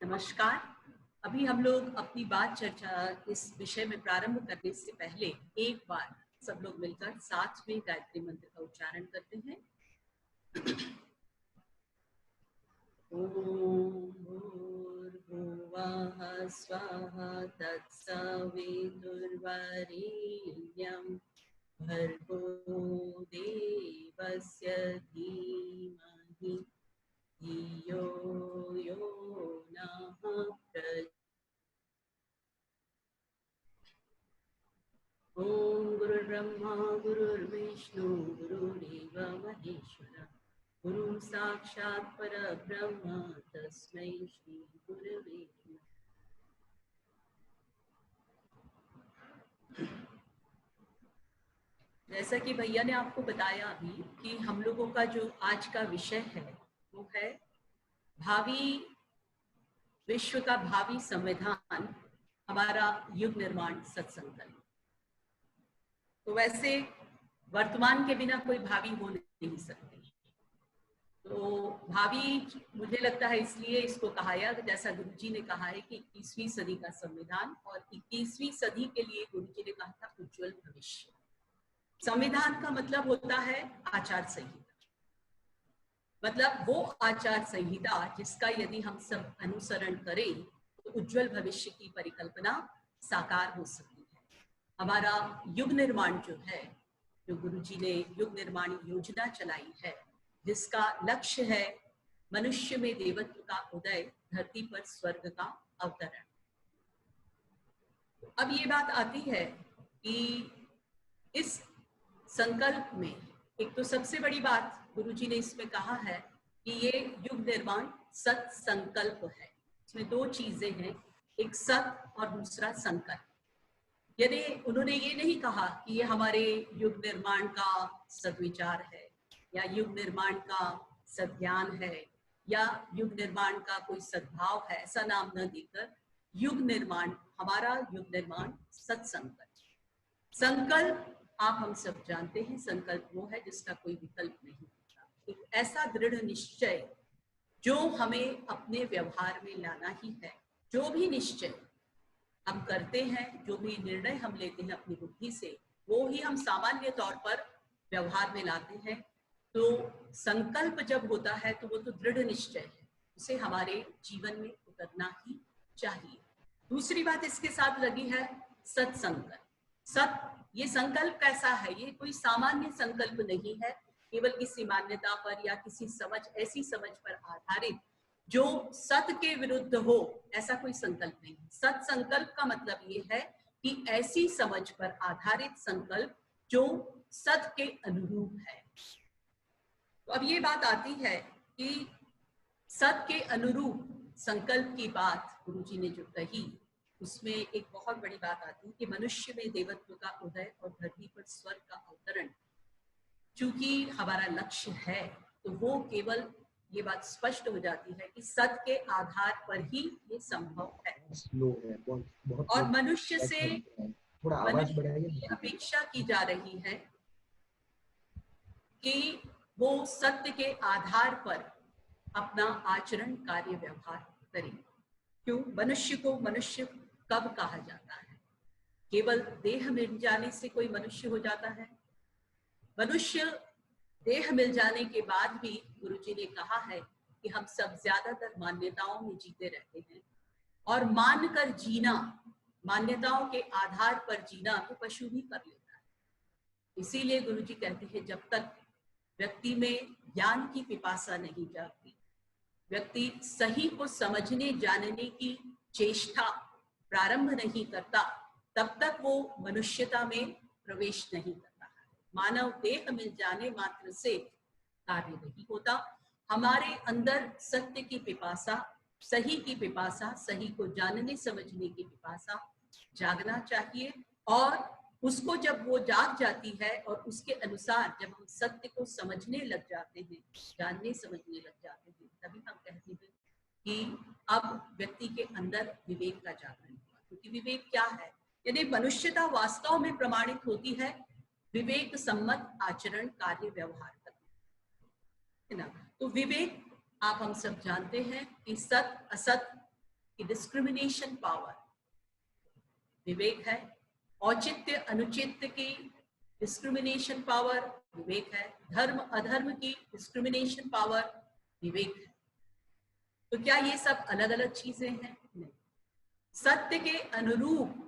नमस्कार। अभी हम लोग अपनी बात चर्चा इस विषय में प्रारंभ करने से पहले एक बार सब लोग मिलकर साथ में गायत्री मंत्र का उच्चारण करते हैं। ओम भूर्भुवः स्वः तत्सवितुर्वरेण्यं भर्गो देवस्य धीमहि धियो यो नः प्रचोदयात्। ओम गुरुर्ब्रह्मा गुरुर्विष्णु गुरुदेव महेश्वरः गुरु साक्षात् परब्रह्म तस्मै श्री गुरवे नमः। जैसा कि भैया ने आपको बताया अभी कि हम लोगों का जो आज का विषय है वो है भावी विश्व का भावी संविधान, हमारा युग निर्माण सत्संकल्प। तो वैसे वर्तमान के बिना कोई भावी हो नहीं सकती। तो भावी मुझे लगता है इसलिए इसको कहा गया, जैसा गुरुजी ने कहा है कि 21वीं सदी का संविधान, और 21वीं सदी के लिए गुरुजी ने कहा था उज्जवल भविष्य। संविधान का मतलब होता है आचार संहिता, मतलब वो आचार संहिता जिसका यदि हम सब अनुसरण करें तो उज्जवल भविष्य की परिकल्पना साकार हो सकती है। हमारा युग निर्माण जो है, जो गुरुजी ने युग निर्माण योजना चलाई है, जिसका लक्ष्य है मनुष्य में देवत्व का उदय, धरती पर स्वर्ग का अवतरण। अब ये बात आती है कि इस संकल्प में एक तो सबसे बड़ी बात गुरुजी ने इसमें कहा है कि ये युग निर्माण सत संकल्प है। इसमें दो चीजें हैं, एक सत और दूसरा संकल्प। यदि उन्होंने ये नहीं कहा कि ये हमारे युग निर्माण का सद्विचार है या युग निर्माण का सद्ज्ञान है या युग निर्माण का कोई सद्भाव है, ऐसा नाम न देकर युग निर्माण, हमारा युग निर्माण सत्संकल्प। संकल्प आप हम सब जानते हैं, संकल्प वो है जिसका कोई विकल्प नहीं होता। एक ऐसा दृढ़ निश्चय जो हमें अपने व्यवहार में लाना ही है। जो भी निश्चय हम करते हैं, जो भी निर्णय हम लेते हैं अपनी बुद्धि से, वो ही हम सामान्य तौर पर व्यवहार में लाते हैं। तो संकल्प जब होता है तो वो तो दृढ़ निश्चय है, उसे हमारे जीवन में उतरना ही चाहिए। दूसरी बात इसके साथ लगी है सत्संकल्प। सत, ये संकल्प कैसा है? ये कोई सामान्य संकल्प नहीं है, केवल किसी मान्यता पर या किसी समझ, ऐसी समझ पर आधारित जो सत के विरुद्ध हो, ऐसा कोई संकल्प नहीं। सत संकल्प का मतलब ये है कि ऐसी समझ पर आधारित संकल्प जो सत के अनुरूप है। तो अब ये बात आती है कि सत के अनुरूप संकल्प की बात गुरुजी ने जो कही, उसमें एक बहुत बड़ी बात आती है कि मनुष्य में देवत्व का उदय और धरती पर स्वर्ग का अवतरण चूंकि हमारा लक्ष्य है, तो वो केवल ये बात स्पष्ट हो जाती है कि सत के आधार पर ही ये संभव है। बहुत और मनुष्य से थोड़ा आवाज बढ़ाइए। अपेक्षा की जा रही है कि वो सत्य के आधार पर अपना आचरण, कार्य, व्यवहार करे। क्यों? मनुष्य को मनुष्य कब कहा जाता है? केवल देह मिल जाने से कोई मनुष्य हो जाता है? मनुष्य देह मिल जाने के बाद भी गुरुजी ने कहा है कि हम सब ज्यादातर मान्यताओं में जीते रहते हैं, और मानकर जीना, मान्यताओं के आधार पर जीना तो पशु भी कर लेता है। इसीलिए गुरुजी कहते हैं जब तक व्यक्ति में ज्ञान की पिपासा नहीं जागती, व्यक्ति सही को समझने जानने की चेष्टा प्रारंभ नहीं करता, तब तक वो मनुष्यता में प्रवेश नहीं करता है। मानव देह मिल जाने मात्र से कार्य नहीं होता। हमारे अंदर सत्य की पिपासा, सही की पिपासा, सही को जानने समझने की पिपासा जागना चाहिए। और उसको जब वो जाग जाती है और उसके अनुसार जब हम सत्य को समझने लग जाते हैं, जानने समझने लग जाते हैं, तभी हम कहते हैं कि अब व्यक्ति के अंदर विवेक का जागरण हुआ। क्योंकि विवेक क्या है? यदि मनुष्यता वास्तव में प्रमाणित होती है विवेक सम्मत आचरण, कार्य, व्यवहार करना, है ना? तो विवेक आप हम सब जानते हैं कि सत असत कि डिस्क्रिमिनेशन पावर विवेक है, औचित्य अनुचित्य की डिस्क्रिमिनेशन पावर विवेक है, धर्म अधर्म की डिस्क्रिमिनेशन पावर विवेक है। तो क्या ये सब अलग अलग चीजें हैं? नहीं। सत्य के अनुरूप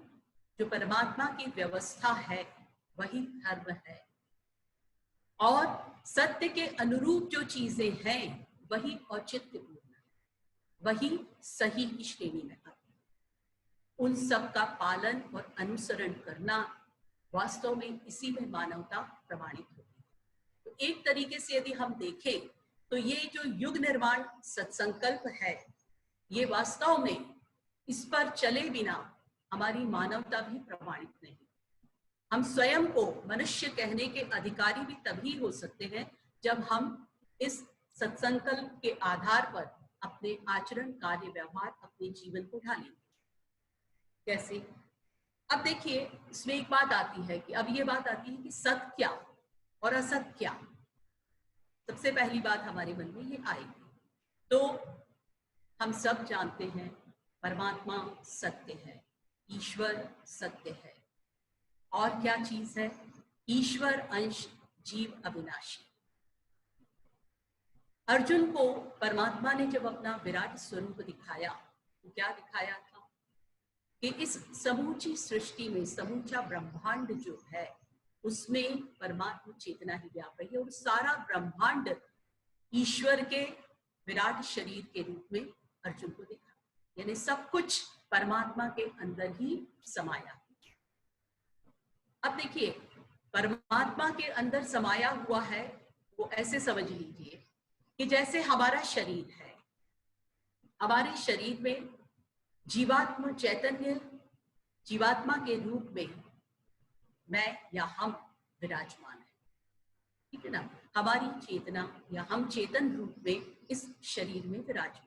जो परमात्मा की व्यवस्था है वही धर्म है, और सत्य के अनुरूप जो चीजें हैं वही औचित्यपूर्ण है, वही सही की श्रेणी में आती है। उन सब का पालन और अनुसरण करना वास्तव में इसी में मानवता प्रमाणित होती है। तो एक तरीके से यदि हम देखें तो ये जो युग निर्माण सत्संकल्प है, ये वास्तव में इस पर चले बिना हमारी मानवता भी प्रमाणित नहीं। हम स्वयं को मनुष्य कहने के अधिकारी भी तभी हो सकते हैं जब हम इस सत्संकल्प के आधार पर अपने आचरण, कार्य, व्यवहार, अपने जीवन को ढालेंगे। कैसे? अब देखिए, इसमें एक बात आती है कि अब ये बात आती है कि सत्य क्या और असत्य क्या। सबसे पहली बात हमारे मन में ये आएगी। तो हम सब जानते हैं परमात्मा सत्य है, ईश्वर सत्य है, और क्या चीज है? ईश्वर अंश, जीव अविनाशी। अर्जुन को परमात्मा ने जब अपना विराट स्वरूप दिखाया तो क्या दिखाया था कि इस समूची सृष्टि में समूचा ब्रह्मांड जो है उसमें परमात्मा चेतना ही व्याप रही है, और सारा ब्रह्मांड ईश्वर के विराट शरीर के रूप में अर्जुन को दिखा, यानी सब कुछ परमात्मा के अंदर ही समाया। अब देखिए, परमात्मा के अंदर समाया हुआ है वो ऐसे समझ लीजिए कि जैसे हमारा शरीर है, हमारे शरीर में जीवात्मा चैतन्य, जीवात्मा के रूप में मैं या हम विराजमान है, ठीक है ना। हमारी चेतना या हम चेतन रूप में इस शरीर में विराजमान।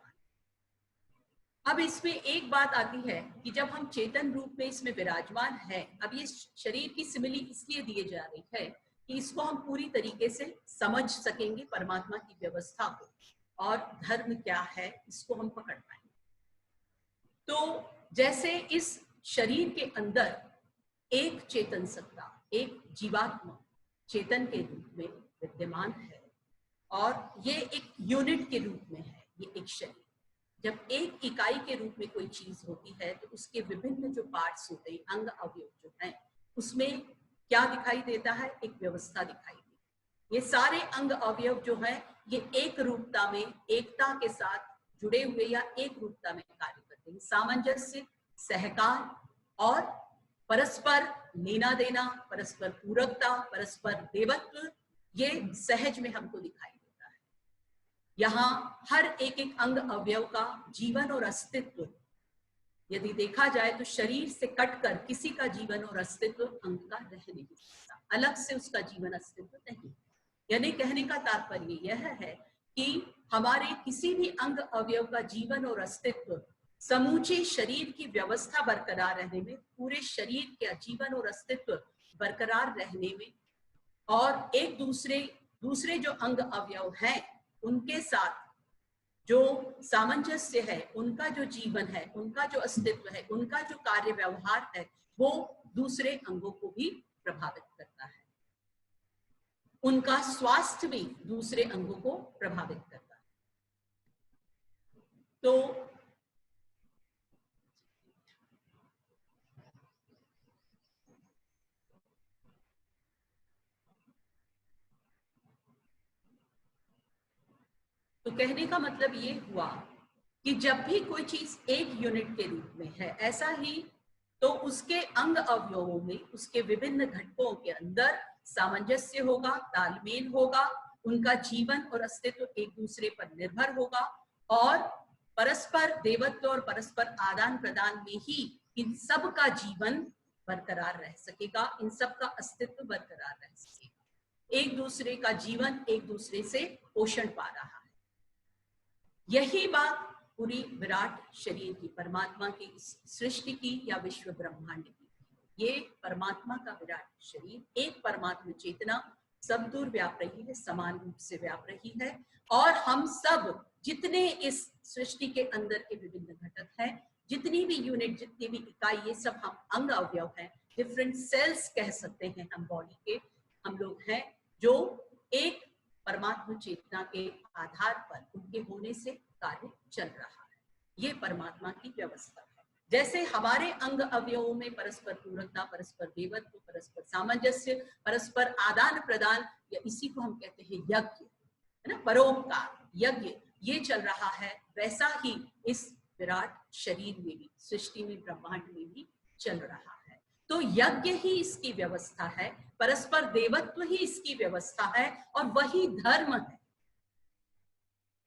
अब इसमें एक बात आती है कि जब हम चेतन रूप में इसमें विराजमान है, अब ये शरीर की सिमिली इसलिए दिए जा रही है कि इसको हम पूरी तरीके से समझ सकेंगे परमात्मा की व्यवस्था को, और धर्म क्या है इसको हम पकड़ पाएंगे। तो जैसे इस शरीर के अंदर एक चेतन सत्ता, एक जीवात्मा चेतन के रूप में विद्यमान है, और ये एक यूनिट के रूप में है, ये एक शरीर। जब एक इकाई के रूप में कोई चीज होती है तो उसके विभिन्न जो पार्ट्स होते हैं, अंग अवयव जो हैं, उसमें क्या दिखाई देता है? एक व्यवस्था दिखाई देती है। ये सारे अंग अवयव जो हैं ये एक रूपता में, एकता के साथ जुड़े हुए या एक रूपता में कार्य करते हैं। सामंजस्य, सहकार और परस्पर लेना देना, परस्पर पूरकता, परस्पर देवत्व, ये सहज में हमको दिखाई देता है। यहाँ हर एक एक अंग अवयव का जीवन और अस्तित्व यदि देखा जाए तो शरीर से कटकर किसी का जीवन और अस्तित्व अंग का रह नहीं सकता, अलग से उसका जीवन अस्तित्व नहीं। यानी कहने का तात्पर्य यह है कि हमारे किसी भी अंग अवयव का जीवन और अस्तित्व समूचे शरीर की व्यवस्था बरकरार रहने में, पूरे शरीर का जीवन और अस्तित्व बरकरार रहने में, और एक दूसरे जो अंग अवयव हैं उनके साथ जो सामंजस्य है, उनका जो जीवन है, उनका जो अस्तित्व है, उनका जो कार्य व्यवहार है, वो दूसरे अंगों को भी प्रभावित करता है। उनका स्वास्थ्य भी दूसरे अंगों को प्रभावित करता है। तो कहने का मतलब ये हुआ कि जब भी कोई चीज एक यूनिट के रूप में है, ऐसा ही तो उसके अंग अवयवों में, उसके विभिन्न घटकों के अंदर सामंजस्य होगा, तालमेल होगा, उनका जीवन और अस्तित्व एक दूसरे पर निर्भर होगा, और परस्पर देवत्व और परस्पर आदान प्रदान में ही इन सब का जीवन बरकरार रह सकेगा, इन सब का अस्तित्व बरकरार रह सकेगा। एक दूसरे का जीवन एक दूसरे से पोषण पा रहा है। यही बात पूरी विराट शरीर की, परमात्मा की सृष्टि की या विश्व ब्रह्मांड की, ये परमात्मा का विराट शरीर, एक परमात्मा चेतना सब दूर व्याप रही है, समान रूप से व्याप रही है, और हम सब जितने इस सृष्टि के अंदर के विभिन्न घटक हैं जितनी भी यूनिट, जितनी भी इकाई, ये सब हम अंग अवयव हैं, डिफरेंट सेल्स कह सकते हैं हम बॉडी के, हम लोग हैं जो एक परमात्मा चेतना के आधार पर उनके होने से कार्य चल रहा है। ये परमात्मा की व्यवस्था है। जैसे हमारे अंग अवयवों में परस्पर पूरकता, परस्पर देवत्व, परस्पर सामंजस्य, परस्पर आदान प्रदान, या इसी को हम कहते हैं यज्ञ, है ना, परोपकार, यज्ञ, ये चल रहा है, वैसा ही इस विराट शरीर में भी, सृष्टि में, ब्रह्मांड में भी चल रहा है। तो यज्ञ ही इसकी व्यवस्था है, परस्पर देवत्व ही इसकी व्यवस्था है, और वही धर्म है।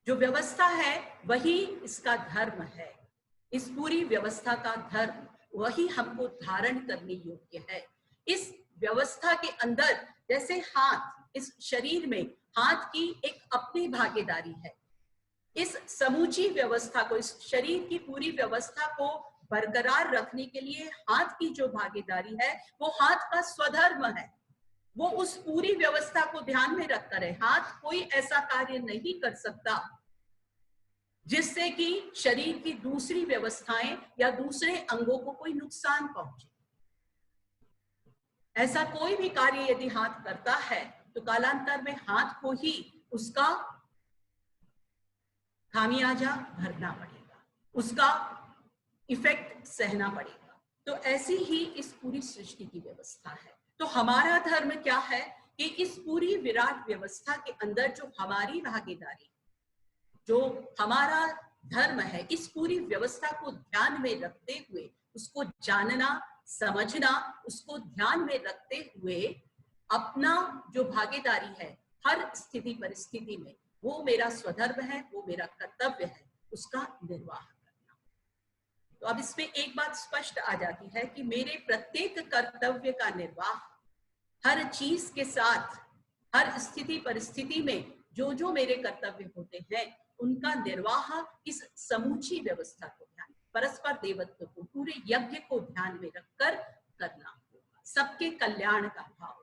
जो व्यवस्था है वही इसका धर्म है। इस पूरी व्यवस्था का धर्म वही हमको धारण करने योग्य है। इस व्यवस्था के अंदर जैसे हाथ, इस शरीर में हाथ की एक अपनी भागीदारी है। इस समूची व्यवस्था को, इस शरीर की पूरी व्यवस्था को बरकरार रखने के लिए हाथ की जो भागीदारी है वो हाथ का स्वधर्म है। वो उस पूरी व्यवस्था को ध्यान में रखकर है। हाथ कोई ऐसा कार्य नहीं कर सकता जिससे कि शरीर की दूसरी व्यवस्थाएं या दूसरे अंगों को कोई नुकसान पहुंचे। ऐसा कोई भी कार्य यदि हाथ करता है तो कालांतर में हाथ को ही उसका खामियाजा भरना पड़ेगा, उसका इफेक्ट सहना पड़ेगा। तो ऐसी ही इस पूरी सृष्टि की व्यवस्था है। तो हमारा धर्म क्या है कि इस पूरी विराट व्यवस्था के अंदर जो हमारी भागीदारी, जो हमारा धर्म है, इस पूरी व्यवस्था को ध्यान में रखते हुए, उसको जानना, समझना, उसको ध्यान में रखते हुए अपना जो भागीदारी है हर स्थिति परिस्थिति में, वो मेरा स्वधर्म है, वो मेरा कर्तव्य है, उसका निर्वाह करना। तो अब इसमें एक बात स्पष्ट आ जाती है कि मेरे प्रत्येक कर्तव्य का निर्वाह हर चीज के साथ, हर स्थिति परिस्थिति में जो जो मेरे कर्तव्य होते हैं उनका निर्वाह इस समूची व्यवस्था को ध्यान, परस्पर देवत्व को, पूरे यज्ञ को ध्यान में रखकर करना होगा। सबके कल्याण का भाव,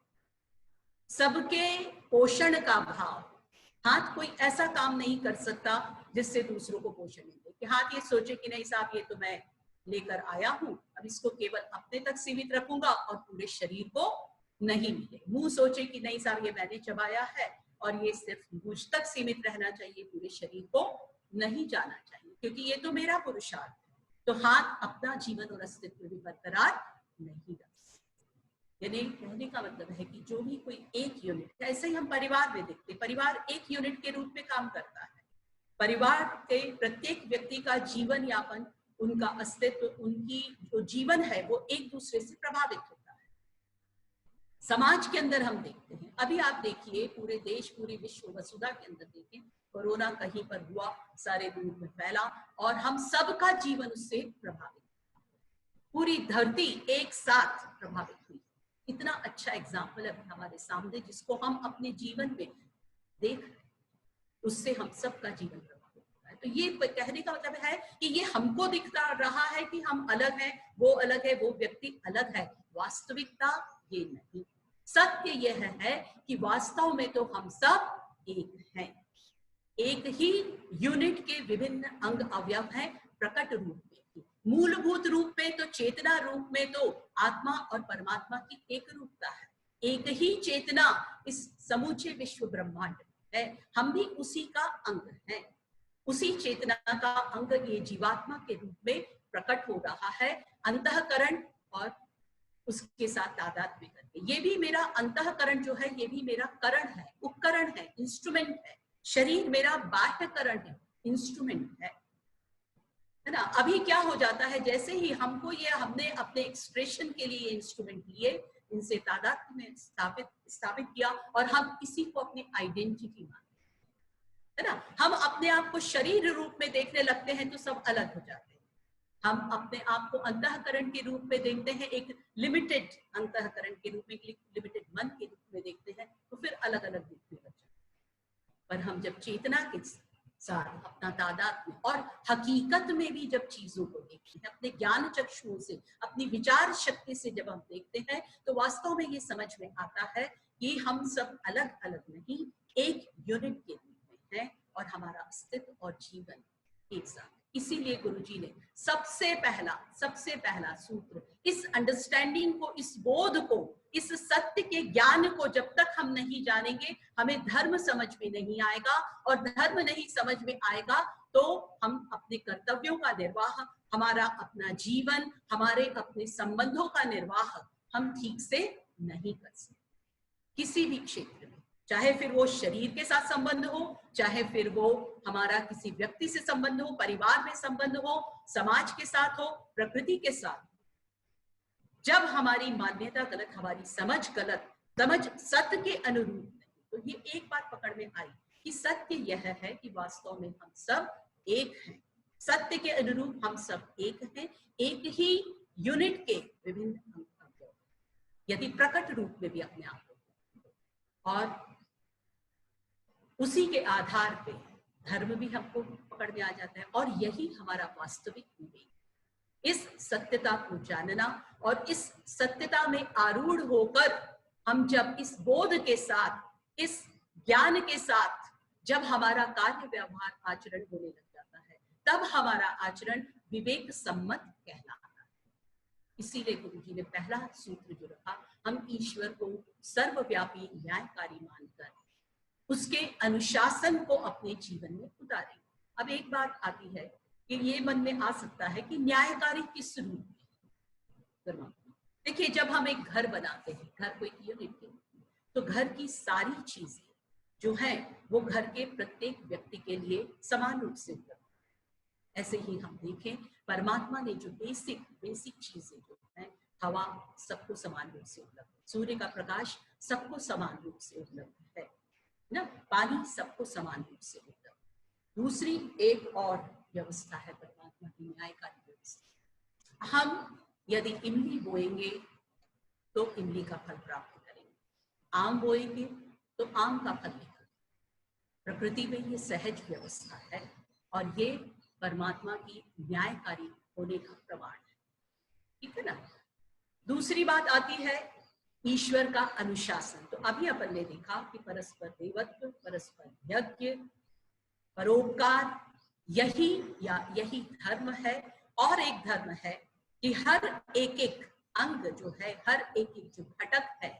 सबके पोषण का भाव। हाथ कोई ऐसा काम नहीं कर सकता जिससे दूसरों को पोषण मिले, कि हाथ ये सोचे कि नहीं साहब ये तो मैं लेकर आया हूं, अब इसको केवल अपने तक सीमित रखूंगा और पूरे शरीर को नहीं मिले। मुंह सोचे कि नहीं साहब ये मैंने चबाया है और ये सिर्फ मुझ तक सीमित रहना चाहिए, पूरे शरीर को नहीं जाना चाहिए, क्योंकि ये तो मेरा पुरुषार्थ है। तो हाथ अपना जीवन और अस्तित्व भी बरकरार नहीं रख सकते। यानी कहने का मतलब है कि जो भी कोई एक यूनिट, ऐसे ही हम परिवार में देखते, परिवार एक यूनिट के रूप में काम करता है। परिवार के प्रत्येक व्यक्ति का जीवन यापन, उनका अस्तित्व, उनकी जो जीवन है वो एक दूसरे से प्रभावित होता है। समाज के अंदर हम देखते हैं, अभी आप देखिए पूरे देश, पूरी विश्व वसुधा के अंदर देखें, कोरोना कहीं पर हुआ, सारे दूर में फैला और हम सबका जीवन उससे प्रभावित, पूरी धरती एक साथ प्रभावित हुई। इतना अच्छा एग्जाम्पल है हमारे सामने जिसको हम अपने जीवन में देख रहे हैं, उससे हम सबका जीवन प्रभावित होता है। तो ये कहने का मतलब है कि ये हमको दिखता रहा है कि हम अलग हैं, वो अलग है, वो व्यक्ति अलग है। वास्तविकता ये नहीं, सत्य यह है कि वास्तव में तो हम सब एक हैं। एक ही यूनिट के विभिन्न अंग अवयव हैं, प्रकट रूप में, मूलभूत रूप में तो, चेतना रूप में तो आत्मा और परमात्मा की एक रूपता है। एक ही चेतना इस समूचे विश्व ब्रह्मांड है, हम भी उसी का अंग है। उसी चेतना का अंग ये जीवात्मा के रूप में प्रकट हो रहा है, अंतःकरण और उसके साथ तादात्म्य करके। ये भी मेरा अंतःकरण जो है, ये भी मेरा करण है, उपकरण है, इंस्ट्रूमेंट है। शरीर मेरा बाह्यकरण है, इंस्ट्रूमेंट है ना। अभी क्या हो जाता है, जैसे ही हमको ये, हमने अपने एक्सप्रेशन के लिए इंस्ट्रूमेंट लिए, इनसे तादात्म्य में स्थापित किया और हम इसी को अपनी आइडेंटिटी मानते हैं ना। हम अपने आप को शरीर रूप में देखने लगते हैं तो सब अलग हो जाते हैं। हम अपने आप को अंतःकरण के रूप में देखते हैं, एक लिमिटेड अंतःकरण के रूप में, लिमिटेड मन के रूप में देखते हैं, तो फिर अलग अलग दिखने लग जाते हैं। पर हम जब चेतना के साथ अपना तादात्म्य और हकीकत में भी जब चीजों को देखते हैं, अपने ज्ञान चक्षुओं से, अपनी विचार शक्ति से जब हम देखते हैं, तो वास्तव में ये समझ में आता है कि हम सब अलग अलग नहीं, एक यूनिट के रूप में हैं और हमारा अस्तित्व और जीवन एक साथ। इसीलिए गुरुजी ने सबसे पहला सूत्र, इस अंडरस्टैंडिंग को, इस बोध को, इस सत्य के ज्ञान को जब तक हम नहीं जानेंगे, हमें धर्म समझ में नहीं आएगा, और धर्म नहीं समझ में आएगा तो हम अपने कर्तव्यों का निर्वाह, हमारा अपना जीवन, हमारे अपने संबंधों का निर्वाह हम ठीक से नहीं कर सकते किसी भी क्षेत्र में, चाहे फिर वो शरीर के साथ संबंध हो, चाहे फिर वो हमारा किसी व्यक्ति से संबंध हो, परिवार में संबंध हो, समाज के साथ हो, प्रकृति के साथ। जब हमारी मान्यता गलत, हमारी समझ गलत, समझ सत्य के अनुरूप नहीं, तो ये एक बात पकड़ में आई कि सत्य यह है कि वास्तव में हम सब एक हैं, सत्य के अनुरूप हम सब एक हैं, एक ही यूनिट के विभिन्न अंग, यदि प्रकट रूप में भी अपने आप को, और उसी के आधार पे धर्म भी हमको पकड़ में आ जाता है। और यही हमारा वास्तविक विवेक, इस सत्यता को जानना, और इस सत्यता में आरूढ़ होकर हम जब इस बोध के साथ, इस ज्ञान के साथ जब हमारा कार्य व्यवहार आचरण होने लग जाता है, तब हमारा आचरण विवेक सम्मत कहलाता है। इसीलिए गुरुजी ने पहला सूत्र जो रखा, हम ईश्वर को सर्वव्यापी न्यायकारी मानकर उसके अनुशासन को अपने जीवन में उतारें। अब एक बात आती है कि ये मन में आ सकता है कि न्यायकारी किस रूप में? देखिए, जब हम एक घर बनाते हैं, घर को एक यूनिट के, तो घर की सारी चीजें जो है वो घर के प्रत्येक व्यक्ति के लिए समान रूप से उपलब्ध है। ऐसे ही हम देखें, परमात्मा ने जो बेसिक चीजें जो है, हवा सबको समान रूप से उपलब्ध है, सूर्य का प्रकाश सबको समान रूप से उपलब्ध है ना, पानी सबको समान रूप से उपलब्ध। दूसरी एक और व्यवस्था है परमात्मा की न्यायकारी व्यवस्था। हम यदि इमली बोएंगे तो इमली का फल प्राप्त करेंगे, आम बोएंगे तो आम का फल निकलेगा। प्रकृति में ये सहज व्यवस्था है, और ये परमात्मा की न्यायकारी होने का प्रमाण है, ठीक है ना। दूसरी बात आती है ईश्वर का अनुशासन। तो अभी अपन ने देखा कि परस्पर देवत्व, परस्पर यज्ञ, परोपकार, यही धर्म है। और एक धर्म है कि हर एक अंग जो है, हर एक जो घटक है,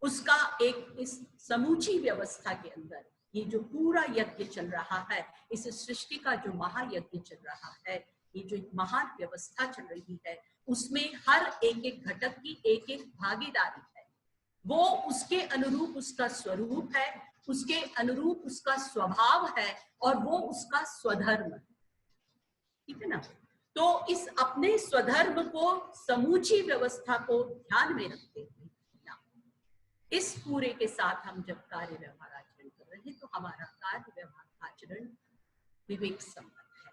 उसका एक इस समूची व्यवस्था के अंदर ये जो पूरा यज्ञ चल रहा है, इस सृष्टि का जो महायज्ञ चल रहा है, ये जो महान व्यवस्था चल रही है, उसमें हर एक घटक की एक भागीदारी है। वो उसके अनुरूप उसका स्वरूप है, उसके अनुरूप उसका स्वभाव है, और वो उसका स्वधर्म है, ठीक है ना। तो इस अपने स्वधर्म को, समूची व्यवस्था को ध्यान में रखते हुए इस पूरे के साथ हम जब कार्य व्यवहार आचरण कर रहे हैं, तो हमारा कार्य व्यवहार आचरण विवेक सम्मत है।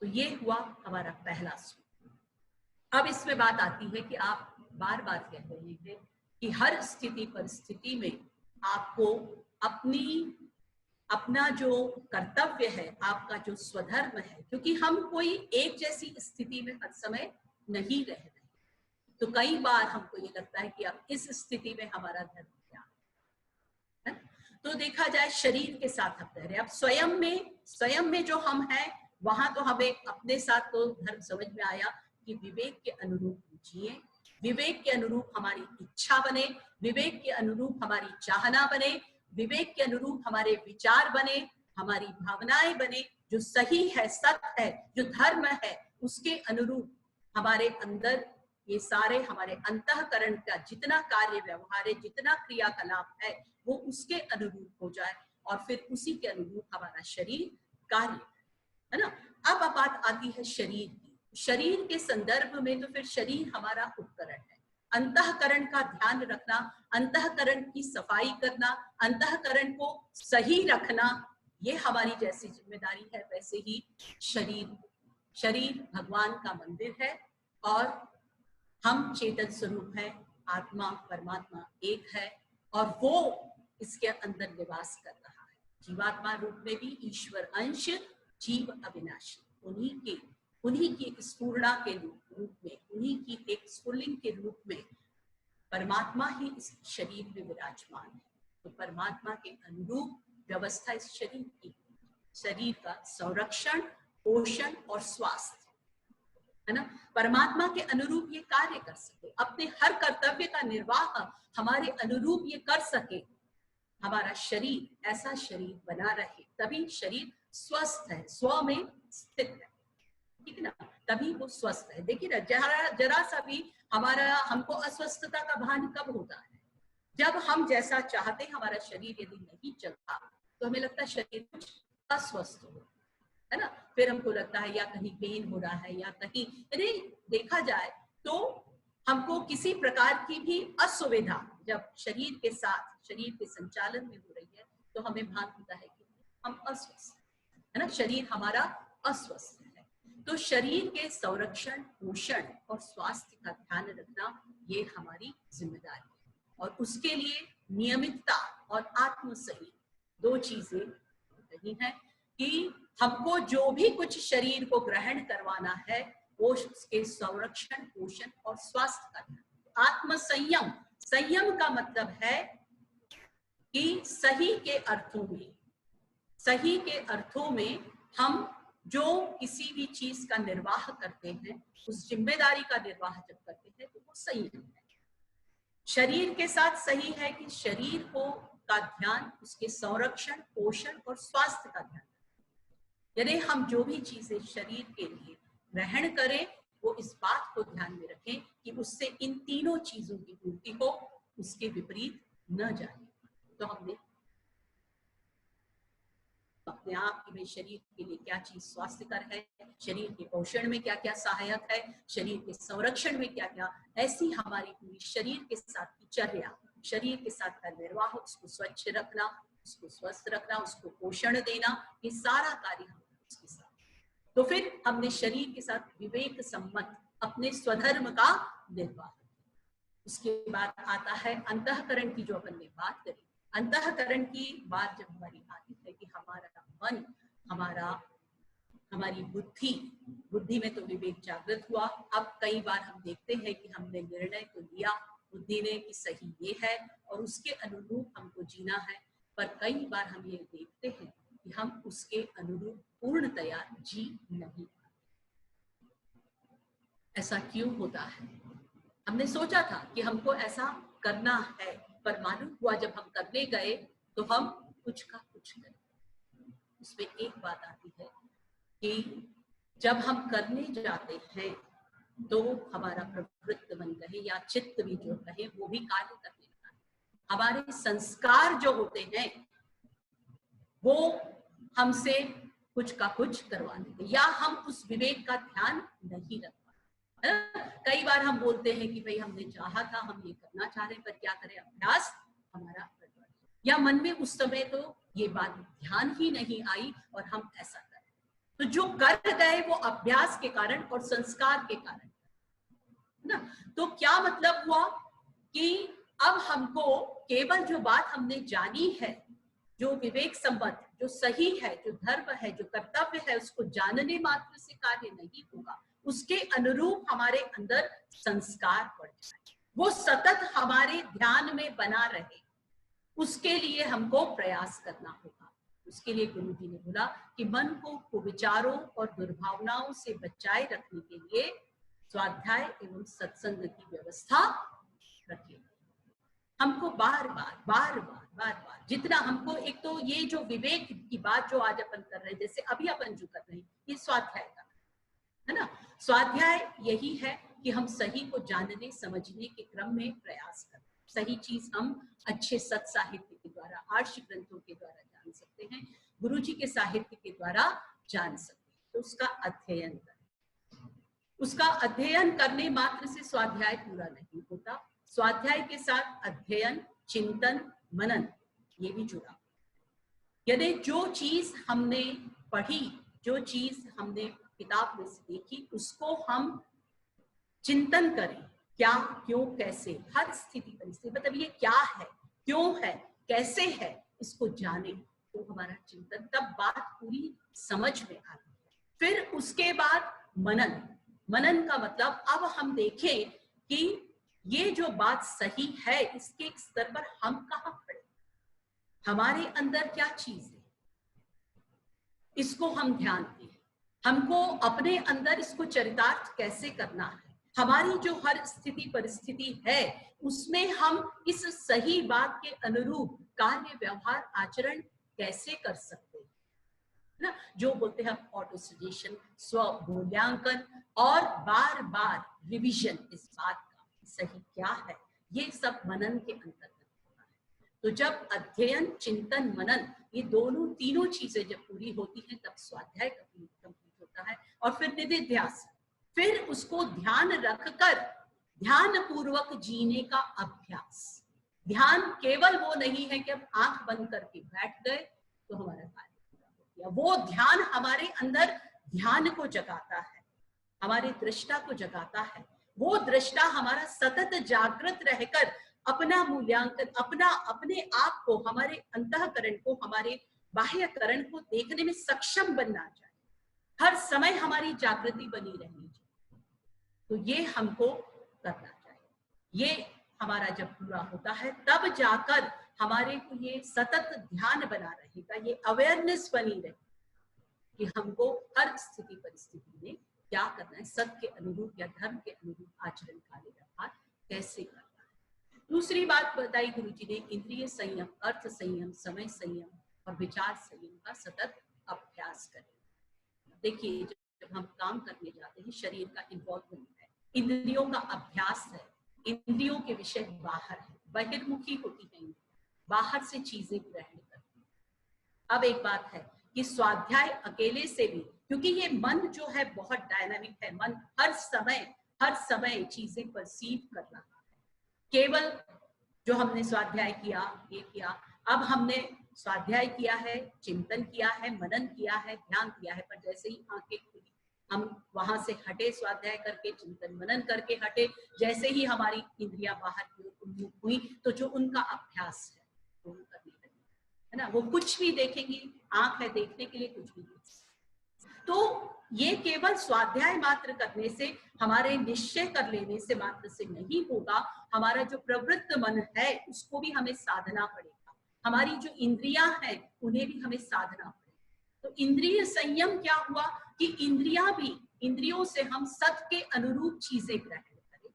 तो ये हुआ हमारा पहला सूत्र। अब इसमें बात आती है कि आप बार बार कह रहे हैं कि हर स्थिति परिस्थिति में आपको अपना जो कर्तव्य है, आपका जो स्वधर्म है, क्योंकि हम कोई एक जैसी स्थिति में हर समय नहीं रह रहे, तो कई बार हमको ये लगता है कि अब इस स्थिति में हमारा धर्म क्या है। तो देखा जाए शरीर के साथ हम रह रहे हैं, अब स्वयं में जो हम हैं, वहां तो हमें अपने साथ तो धर्म समझ में आया कि विवेक के अनुरूप जिए, विवेक के अनुरूप हमारी इच्छा बने, विवेक के अनुरूप हमारी चाहना बने, विवेक के अनुरूप हमारे विचार बने, हमारी भावनाएं बने, जो सही है, सत्य है, जो धर्म है, उसके अनुरूप हमारे अंदर ये सारे हमारे अंतःकरण का जितना कार्य व्यवहार है, जितना क्रियाकलाप है, वो उसके अनुरूप हो जाए, और फिर उसी के अनुरूप हमारा शरीर कार्य, है ना। अब बात आती है शरीर की। शरीर के संदर्भ में तो फिर शरीर हमारा उपकरण है। अंतःकरण का ध्यान रखना, अंतःकरण की सफाई करना, अंतःकरण को सही रखना, ये हमारी जैसी जिम्मेदारी है, वैसे ही शरीर भगवान का मंदिर है, और हम चेतन स्वरूप है, आत्मा परमात्मा एक है, और वो इसके अंदर निवास कर रहा है। जीवात्मा रूप में भी ईश्वर अंश, जीव अविनाशी, उन्हीं की एक स्फूर्णा के रूप में, उन्हीं की एक स्फुल्लिंग के रूप में परमात्मा ही इस शरीर में विराजमान है। तो परमात्मा के अनुरूप व्यवस्था इस शरीर की, शरीर का संरक्षण पोषण और स्वास्थ्य, है ना, परमात्मा के अनुरूप ये कार्य कर सके, अपने हर कर्तव्य का निर्वाह हमारे अनुरूप ये कर सके, हमारा शरीर ऐसा शरीर बना रहे, तभी शरीर स्वस्थ है, स्व में स्थित है, ठीक है ना, तभी वो स्वस्थ है। देखिए ना, जरा सा भी हमको अस्वस्थता का भान कब होता है? जब हम जैसा चाहते हमारा शरीर यदि नहीं चलता तो हमें लगता है शरीर कुछ अस्वस्थ हो, है ना, फिर हमको लगता है या कहीं पेन हो रहा है या कहीं, यदि देखा जाए तो हमको किसी प्रकार की भी असुविधा जब शरीर के साथ, शरीर के संचालन में हो रही है तो हमें भान होता है कि हम अस्वस्थ है ना, शरीर हमारा अस्वस्थ है। तो शरीर के संरक्षण, पोषण और स्वास्थ्य का ध्यान रखना ये हमारी जिम्मेदारी है, और उसके लिए नियमितता और आत्मसंयम दो चीजें रही हैं कि हमको जो भी कुछ शरीर को ग्रहण करवाना है वो उसके संरक्षण, पोषण और स्वास्थ्य का ध्यान। आत्मसंयम, संयम का मतलब है कि सही के अर्थों में हम जो किसी भी चीज का निर्वाह करते हैं, उस जिम्मेदारी का निर्वाह जब करते हैं तो वो संयम है। शरीर के साथ सही है कि शरीर को का ध्यान उसके संरक्षण, पोषण और स्वास्थ्य का ध्यान। यदि हम जो भी चीजें शरीर के लिए ग्रहण करें वो इस बात को ध्यान में रखें कि उससे इन तीनों चीजों की पूर्ति हो, उसके विपरीत न जाए। तो हमने अपने आप की शरीर के लिए क्या चीज स्वास्थ्यकर है, शरीर के पोषण में क्या क्या सहायक है, शरीर के संरक्षण में क्या क्या, ऐसी हमारी पूरी शरीर के साथ की चर्या, शरीर के साथ का निर्वाह, उसको स्वच्छ रखना, उसको स्वस्थ रखना, उसको पोषण देना, ये सारा कार्य हम उसके साथ। तो फिर हमने शरीर के साथ विवेक सम्मत अपने स्वधर्म का निर्वाह। उसके बाद आता है अंतःकरण की, जो अपन ने बात करी। अंतःकरण की बात जब हमारी आती है कि हमारा मन, हमारी बुद्धि में तो विवेक जागृत हुआ। अब कई बार हम देखते हैं कि हमने निर्णय तो लिया बुद्धि ने कि सही ये है और उसके अनुरूप हमको जीना है, पर कई बार हम ये देखते हैं कि हम उसके अनुरूप पूर्णतया जी नहीं। ऐसा क्यों होता है? हमने सोचा था कि हमको ऐसा करना है, पर मालूम हुआ जब हम करने गए तो हम कुछ का कुछ करें। उसमें एक बात आती है कि जब हम करने जाते हैं तो हमारा प्रवृत्त मन कहे या चित्त भी जो कहे वो भी कार्य करने लगता है। हमारे संस्कार जो होते हैं वो हमसे कुछ का कुछ करवा देते, या हम उस विवेक का ध्यान नहीं रख पाते। कई बार हम बोलते हैं कि भाई हमने चाहा था, हम ये करना चाह रहे हैं, पर क्या करें, अभ्यास हमारा या मन में उस समय तो ये बात ध्यान ही नहीं आई और हम ऐसा करें। तो जो कर गए वो अभ्यास के कारण और संस्कार के कारण ना। तो क्या मतलब हुआ कि अब हमको केवल जो बात हमने जानी है, जो विवेक संबद्ध, जो सही है, जो धर्म है, जो कर्तव्य है, उसको जानने मात्र से कार्य नहीं होगा, उसके अनुरूप हमारे अंदर संस्कार बढ़ जाए, वो सतत हमारे ध्यान में बना रहे, उसके लिए हमको प्रयास करना होगा। उसके लिए गुरु जी ने बोला कि मन को कुविचारों और दुर्भावनाओं से बचाए रखने के लिए स्वाध्याय एवं सत्संग की व्यवस्था रखें। हमको बार बार जितना हमको, एक तो ये जो विवेक की बात जो आज अपन कर रहे हैं, जैसे अभी अपन जो कर रहे हैं, ये स्वाध्याय का है ना। स्वाध्याय यही है कि हम सही को जानने समझने के क्रम में प्रयास करें। सही चीज हम अच्छे सत साहित्य के द्वारा, आर्ष ग्रंथों के द्वारा जान सकते हैं, गुरु जी के साहित्य के द्वारा जान सकते हैं। तो उसका अध्ययन करें। उसका अध्ययन करने मात्र से स्वाध्याय पूरा नहीं होता, स्वाध्याय के साथ अध्ययन, चिंतन, मनन ये भी जुड़ा। यदि जो चीज हमने पढ़ी, जो चीज हमने किताब में से देखी, उसको हम चिंतन करें, क्या, क्यों, कैसे, हर स्थिति परिस्थिति, मतलब ये क्या है, क्यों है, कैसे है, इसको जाने, तो हमारा चिंतन, तब बात पूरी समझ में आती है। फिर उसके बाद मनन का मतलब अब हम देखें कि ये जो बात सही है, इसके स्तर पर हम कहाँ खड़े, हमारे अंदर क्या चीज है, इसको हम ध्यान दें। हमको अपने अंदर इसको चरितार्थ कैसे करना है, हमारी जो हर स्थिति परिस्थिति है उसमें हम इस सही बात के अनुरूप कार्य व्यवहार आचरण कैसे कर सकते हैं ना। जो बोलते हैं हम ऑटो सजेशन, स्व मूल्यांकन और बार बार रिवीजन इस बात का सही क्या है, ये सब मनन के अंतर्गत होता है। तो जब अध्ययन चिंतन मनन ये दोनों तीनों चीजें जब पूरी होती हैं तब स्वाध्याय कंप्लीट होता है। और फिर निधिध्यासन, फिर उसको ध्यान रखकर ध्यान पूर्वक जीने का अभ्यास। ध्यान केवल वो नहीं है कि अब आंख बंद करके बैठ गए तो हमारा कार्य पूरा हो गया। वो ध्यान हमारे अंदर ध्यान को जगाता है, हमारे दृष्टा को जगाता है। वो दृष्टा हमारा सतत जागृत रहकर अपना मूल्यांकन, अपने आप को, हमारे अंतःकरण को, हमारे बाह्यकरण को देखने में सक्षम बनना चाहिए। हर समय हमारी जागृति बनी रहनी चाहिए। तो ये हमको करना चाहिए। ये हमारा जब पूरा होता है तब जाकर हमारे को ये सतत ध्यान बना रहेगा, ये अवेयरनेस बनी रहेगी कि हमको हर स्थिति परिस्थिति में क्या करना है, सत्य के अनुरूप या धर्म के अनुरूप आचरण कार्य व्यवहार कैसे करना है। दूसरी बात बताई गुरु जी ने, इंद्रिय संयम, अर्थ संयम, समय संयम और विचार संयम का सतत अभ्यास करें। देखिए जब हम काम करने जाते हैं शरीर का इन्वॉल्वमेंट है, इंद्रियों का अभ्यास है, इंद्रियों के विषय बाहर है, बहिर्मुखी होती है, बाहर से चीजें ग्रहण करती है। अब एक बात है कि स्वाध्याय अकेले से भी, क्योंकि ये मन जो है बहुत डायनामिक है, मन हर समय चीजें परसीव कर रहा है। केवल जो हमने स्वाध्याय किया, ये किया, अब हमने स्वाध्याय किया है, चिंतन किया है, मनन किया है, ध्यान किया है, पर जैसे ही आंखें खुली हम वहां से हटे, स्वाध्याय करके चिंतन मनन करके हटे, जैसे ही हमारी इंद्रियां बाहर की ओर उन्मुख हुई तो जो उनका अभ्यास है वो करने लगे, है ना। वो कुछ भी देखेंगी, आंख है देखने के लिए, कुछ भी तो ये केवल स्वाध्याय मात्र करने से, हमारे निश्चय कर लेने से मात्र से नहीं होगा। हमारा जो प्रवृत्त मन है उसको भी हमें साधना पड़ेगा, हमारी जो इंद्रियां हैं उन्हें भी हमें साधना पड़ेगा। तो इंद्रिय संयम क्या हुआ कि इंद्रियां भी, इंद्रियों से हम सत के अनुरूप चीजें ग्रहण करें,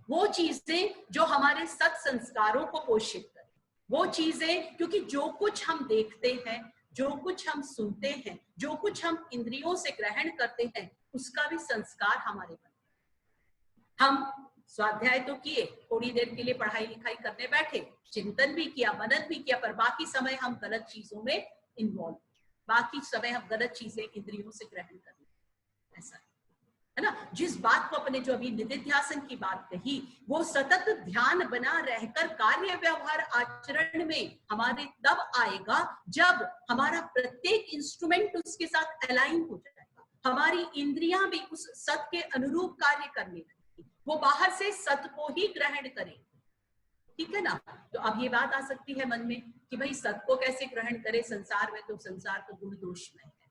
वो चीजें जो हमारे सत संस्कारों को पोषित करें, वो चीजें, क्योंकि जो कुछ हम देखते हैं, जो कुछ हम सुनते हैं, जो कुछ हम इंद्रियों से ग्रहण करते हैं उसका भी संस्कार हमारे मन में। हम स्वाध्याय तो किए, थोड़ी देर के लिए पढ़ाई लिखाई करने बैठे, चिंतन भी किया, मनन भी किया, पर बाकी समय हम गलत चीजों में इन्वॉल्व, बाकी समय हम गलत चीजें इंद्रियों से ग्रहण करते, ऐसा है ना। जिस बात को अपने जो अभी निधिध्यासन की बात कही, वो सतत ध्यान बना रहकर कार्य व्यवहार आचरण में हमारे तब आएगा जब हमारा प्रत्येक इंस्ट्रूमेंट उसके साथ अलाइन हो जाएगा, हमारी इंद्रियां भी उस सत के अनुरूप कार्य करने लगेगी, वो बाहर से सत को ही ग्रहण करेंगे, ठीक है ना। तो अब ये बात आ सकती है मन में कि भाई सत को कैसे ग्रहण करे, संसार में तो, संसार तो गुण दोषमय है।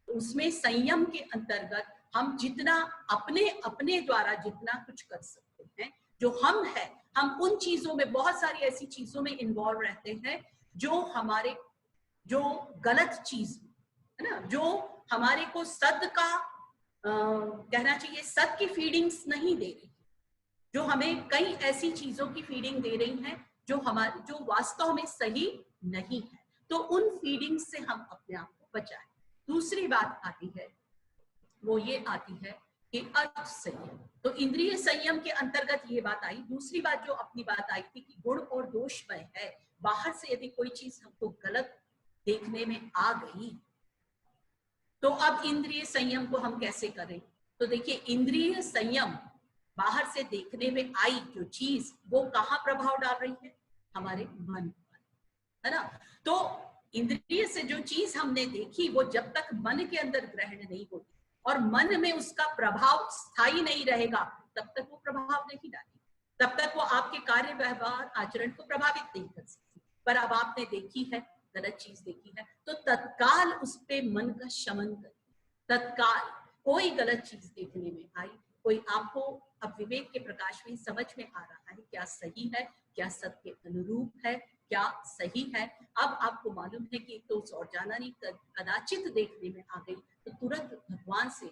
तो उसमें संयम के अंतर्गत हम जितना अपने द्वारा जितना कुछ कर सकते हैं, जो हम है, हम उन चीजों में, बहुत सारी ऐसी चीजों में इन्वॉल्व रहते हैं जो हमारे, जो गलत चीज है ना, जो हमारे को सत का कहना चाहिए, सत की फीडिंग्स नहीं दे रही, जो हमें कई ऐसी चीजों की फीडिंग दे रही हैं जो हमारे, जो वास्तव में सही नहीं है। तो उन फीडिंग से हम अपने आप को बचाएं। दूसरी बात आती है, वो ये आती है कि अर्थ संयम। तो इंद्रिय संयम के अंतर्गत ये बात आई। दूसरी बात जो अपनी बात आई थी कि गुण और दोषमय है, बाहर से यदि कोई चीज हमको गलत देखने में आ गई तो अब इंद्रिय संयम को हम कैसे करें। तो देखिए इंद्रिय संयम, बाहर से देखने में आई जो चीज, वो कहाँ प्रभाव डाल रही है, हमारे मन पर, है ना। तो इंद्रिय से जो चीज हमने देखी वो जब तक मन के अंदर ग्रहण नहीं होती और मन में उसका प्रभाव स्थायी नहीं रहेगा तब तक वो प्रभाव नहीं डालेगी, तब तक वो आपके कार्य व्यवहार आचरण को प्रभावित नहीं कर सकती। पर अब आपने देखी है, गलत चीज देखी है, तो तत्काल उस पे मन का शमन करें। तत्काल कोई गलत चीज देखने में आई, कोई आपको अब विवेक के प्रकाश में समझ में आ रहा है क्या सही है, क्या सत्य के अनुरूप है, क्या सही है। अब आपको मालूम है कि तो और जाना नहीं, कदाचित देखने में आ गई, तो तुरंत भगवान से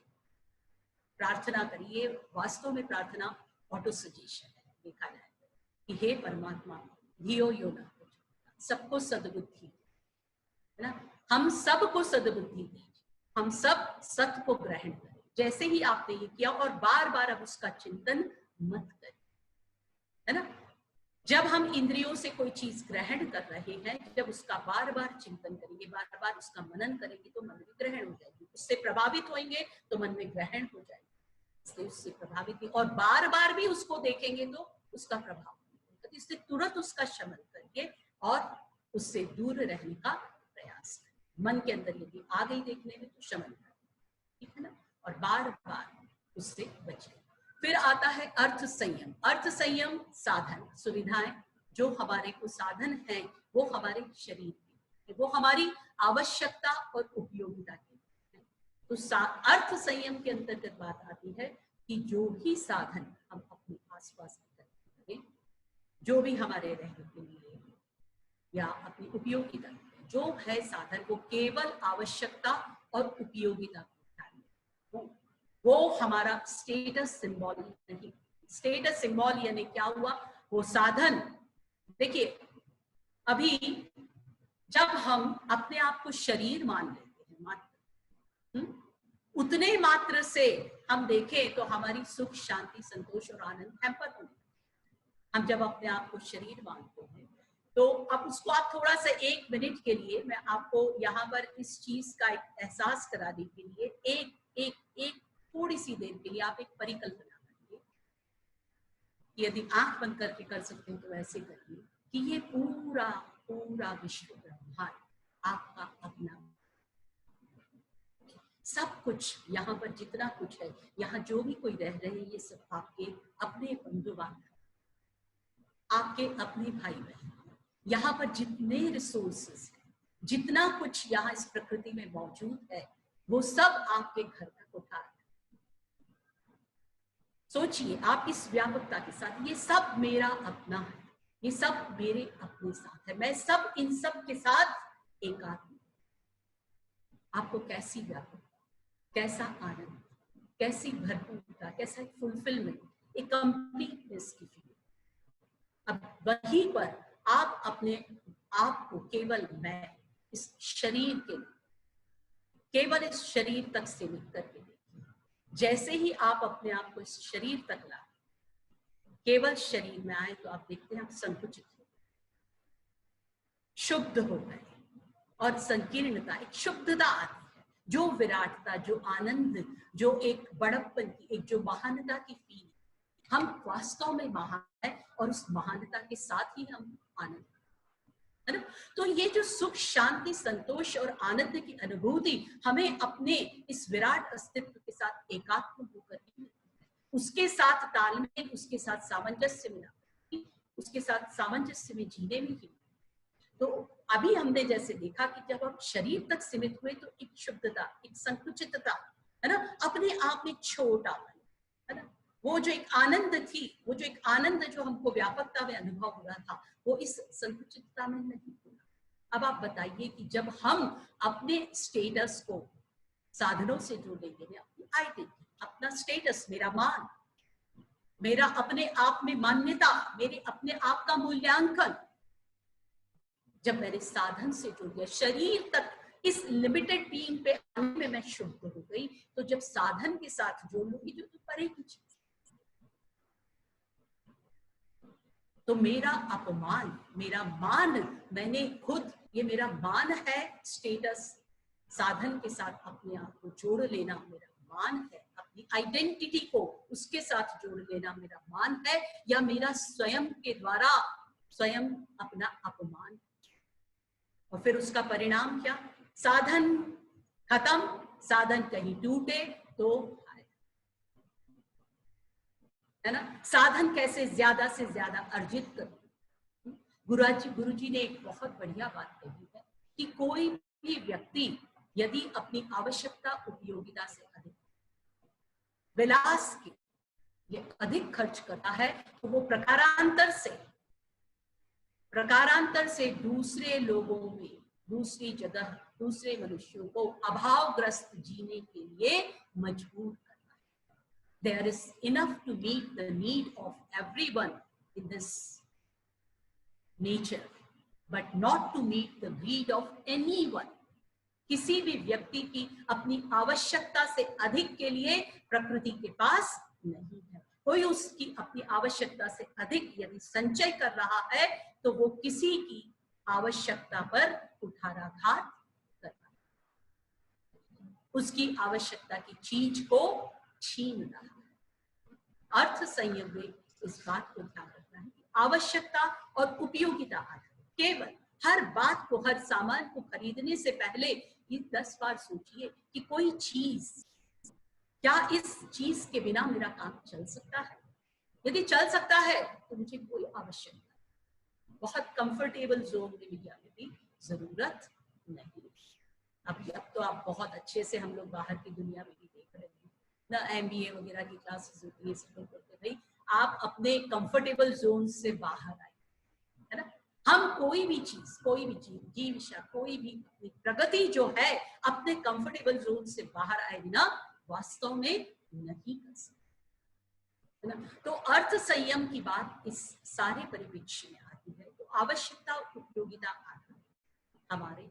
प्रार्थना करिए। वास्तव में प्रार्थना ऑटो सजेशन है, देखा जाए कि हे परमात्मा धियो यो न, सबको सद्बुद्धि, है ना, हम सबको सद्बुद्धि दीजिए, हम सब सत्य को ग्रहण करें जैसे ही आपने ये किया, और बार बार अब उसका चिंतन मत करें, है ना। जब हम इंद्रियों से कोई चीज ग्रहण कर रहे हैं, जब उसका बार बार चिंतन करेंगे, बार बार उसका मनन करेंगे, तो मन में ग्रहण हो जाएगी, उससे प्रभावित होंगे तो मन में ग्रहण हो जाएगी, इसलिए उससे प्रभावित नहीं, और बार बार भी उसको देखेंगे तो उसका प्रभाव, इसलिए तुरंत उसका शमन करिए और उससे दूर रहने का प्रयास करें। मन के अंदर यदि आ गई देखने में तो शमन करें, ठीक है ना, और बार बार उससे बचें। फिर आता है अर्थ संयम। अर्थ संयम साधन, सुविधाएं जो हमारे को साधन हैं वो हमारे शरीर के, वो हमारी आवश्यकता और उपयोगिता के हैं। तो अर्थ संयम के अंतर्गत बात आती है कि जो भी साधन हम अपने आसपास करें, जो भी हमारे रहने के लिए या अपनी उपयोगिता जो है साधन, वो केवल आवश्यकता और उपयोगिता को, वो हमारा स्टेटस सिंबल नहीं। स्टेटस सिंबल यानी क्या हुआ, वो साधन, देखिए अभी जब हम अपने आप को शरीर मान लेते हैं मात्र, उतने मात्र से हम देखें तो हमारी सुख शांति संतोष और आनंद हैम्पर होने, हम जब अपने आप को शरीर मानते हैं तो अब उसको आप थोड़ा सा 1 मिनट के लिए मैं आपको यहाँ पर इस चीज का एक एहसास कराने के लिए एक थोड़ी सी देर के लिए आप एक परिकल्पना करिए, यदि आंख बंद करके कर सकते हैं तो ऐसे करिए कि ये पूरा पूरा विश्व ब्रह्मांड आपका अपना, सब कुछ यहाँ पर जितना कुछ है, यहाँ जो भी कोई रह रहे हैं, ये सब आपके अपने बंधु बांधव, आपके अपने भाई बहन, यहाँ पर जितने रिसोर्सेस हैं, जितना कुछ यहाँ इस प्रकृति में मौजूद है, वो सब आपके घर तक उठा है। सोचिए आप इस व्यापकता के साथ, ये सब मेरा अपना है, ये सब मेरे अपने साथ है, मैं सब इन सब के साथ एकात्म। आपको कैसी व्यापकता, कैसा आनंद, कैसी भरपूरता, कैसा एक फुलफिलमेंट, एक कंप्लीटनेस की फीलिंग। अब वहीं पर आप अपने आप को केवल मैं इस शरीर के, केवल इस शरीर तक सीमित करके देखिए। जैसे ही आप अपने आप को इस शरीर तक लाए, केवल शरीर में आए, तो आप देखते हैं आप संकुचित हो, शुद्ध हो गए, और संकीर्णता, एक शुद्धता आती है, जो विराटता, जो आनंद, जो एक बड़प्पन की, एक जो महानता की फीलिंग, हम वास्तव में महान है और उस महानता के साथ ही हम आनंद, है ना। तो ये जो सुख शांति संतोष और आनंद की अनुभूति हमें अपने इस विराट अस्तित्व के साथ एकात्म होकर, उसके साथ तालमेल, उसके साथ सामंजस्य में, उसके साथ सामंजस्य में जीने में ही। तो अभी हमने जैसे देखा कि जब हम शरीर तक सीमित हुए तो एक शुद्धता, एक संकुचितता, है ना, अपने आप में छोटा, है ना, वो जो एक आनंद थी, वो जो एक आनंद जो हमको व्यापकता में अनुभव हो रहा था, वो इस संकुचितता में नहीं हुआ। अब आप बताइए कि जब हम अपने स्टेटस को साधनों से जोड़ देंगे, अपनी आइडेंटिटी, अपना स्टेटस, मेरा मान, मेरा अपने आप में मान्यता, मेरे अपने आप का मूल्यांकन, जब मैंने साधन से जुड़ गया, शरीर तक इस लिमिटेड बीइंग पे आने में मैं शुद्ध हो गई, तो जब साधन के साथ जोड़ लूंगी जो तो परे की चीज, तो मेरा अपमान, मेरा मान, मैंने खुद, ये मेरा मान है, स्टेटस, साधन के साथ अपने आप को जोड़ लेना मेरा मान है, अपनी आइडेंटिटी को उसके साथ जोड़ लेना मेरा मान है, या मेरा स्वयं के द्वारा स्वयं अपना अपमान। और फिर उसका परिणाम क्या, साधन खत्म, साधन कहीं टूटे तो है ना, साधन कैसे ज्यादा से ज्यादा अर्जित करें। गुरुजी ने एक बहुत बढ़िया बात कही है कि कोई भी व्यक्ति यदि अपनी आवश्यकता उपयोगिता से अधिक, विलास के ये अधिक खर्च करता है, तो वो प्रकारांतर से दूसरे लोगों में दूसरी जगह दूसरे मनुष्यों को अभावग्रस्त जीने के लिए मजबूर करना है। There is enough to meet the need of everyone in this nature, but not to meet the greed of anyone. किसी भी व्यक्ति की अपनी आवश्यकता से अधिक के लिए प्रकृति के पास नहीं है। कोई उसकी अपनी आवश्यकता से अधिक यदि संचय कर रहा है तो वो किसी की आवश्यकता पर कुठाराघात करता है, उसकी आवश्यकता की चीज को छीन रहा है। अर्थ संयम में इस बात को ध्यान रखना है कि आवश्यकता और उपयोगिता आधारित, केवल हर बात को, हर सामान को खरीदने से पहले ये 10 बार सोचिए कि कोई चीज, क्या इस चीज के बिना मेरा काम चल सकता है? यदि चल सकता है तो मुझे कोई आवश्यकता, बहुत कंफर्टेबल जोन में भी जाने की जरूरत नहीं। अब तो आप बहुत अच्छे से, हम लोग बाहर की दुनिया में भी देख रहे हैं ना, MBA वगैरह की क्लासेस होती है, सब लोग बोलते भाई आप अपने कंफर्टेबल जोन से बाहर आए, है ना। हम कोई भी चीज, जीविशा, कोई भी अपनी प्रगति जो है अपने कंफर्टेबल जोन से बाहर आए बिना वास्तव में नहीं कर सकते, है ना। तो अर्थ संयम की बात इस सारे परिप्रेक्ष्य में आती है। तो आवश्यकता और उपयोगिता आधारित हमारे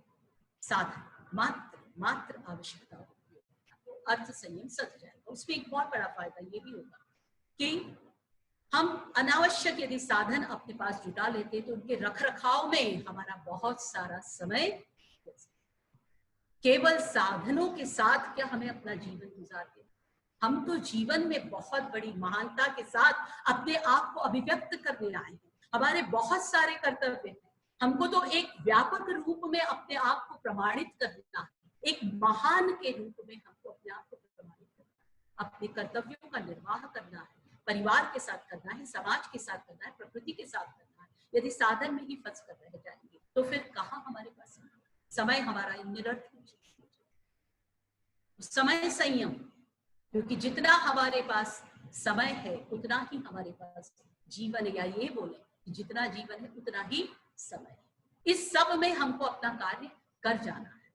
साधन, मात्र आवश्यकता और उपयोगिता, तो अर्थ संयम सच जाएगा। उसमें एक बहुत बड़ा फायदा ये भी होगा कि हम अनावश्यक यदि साधन अपने पास जुटा लेते तो उनके रखरखाव में हमारा बहुत सारा समय, केवल साधनों के साथ क्या हमें अपना जीवन गुजारते, हम तो जीवन में बहुत बड़ी महानता के साथ अपने आप को अभिव्यक्त करने आए हैं। हमारे बहुत सारे कर्तव्य हैं, हमको तो एक व्यापक रूप में अपने आप को प्रमाणित करना है, एक महान के रूप में हमको अपने आप को प्रमाणित करना है, अपने कर्तव्यों का निर्वाह करना है, परिवार के साथ करना है, समाज के साथ करना है, प्रकृति के साथ करना है। यदि साधन में ही फंस कर रह जाएंगे तो फिर कहाँ हमारे पास समय, हमारा निरर्थक समय संयम, क्योंकि जितना हमारे पास समय है उतना ही हमारे पास जीवन, या ये बोले कि जितना जीवन है उतना ही समय है। इस सब में हमको अपना कार्य कर जाना है,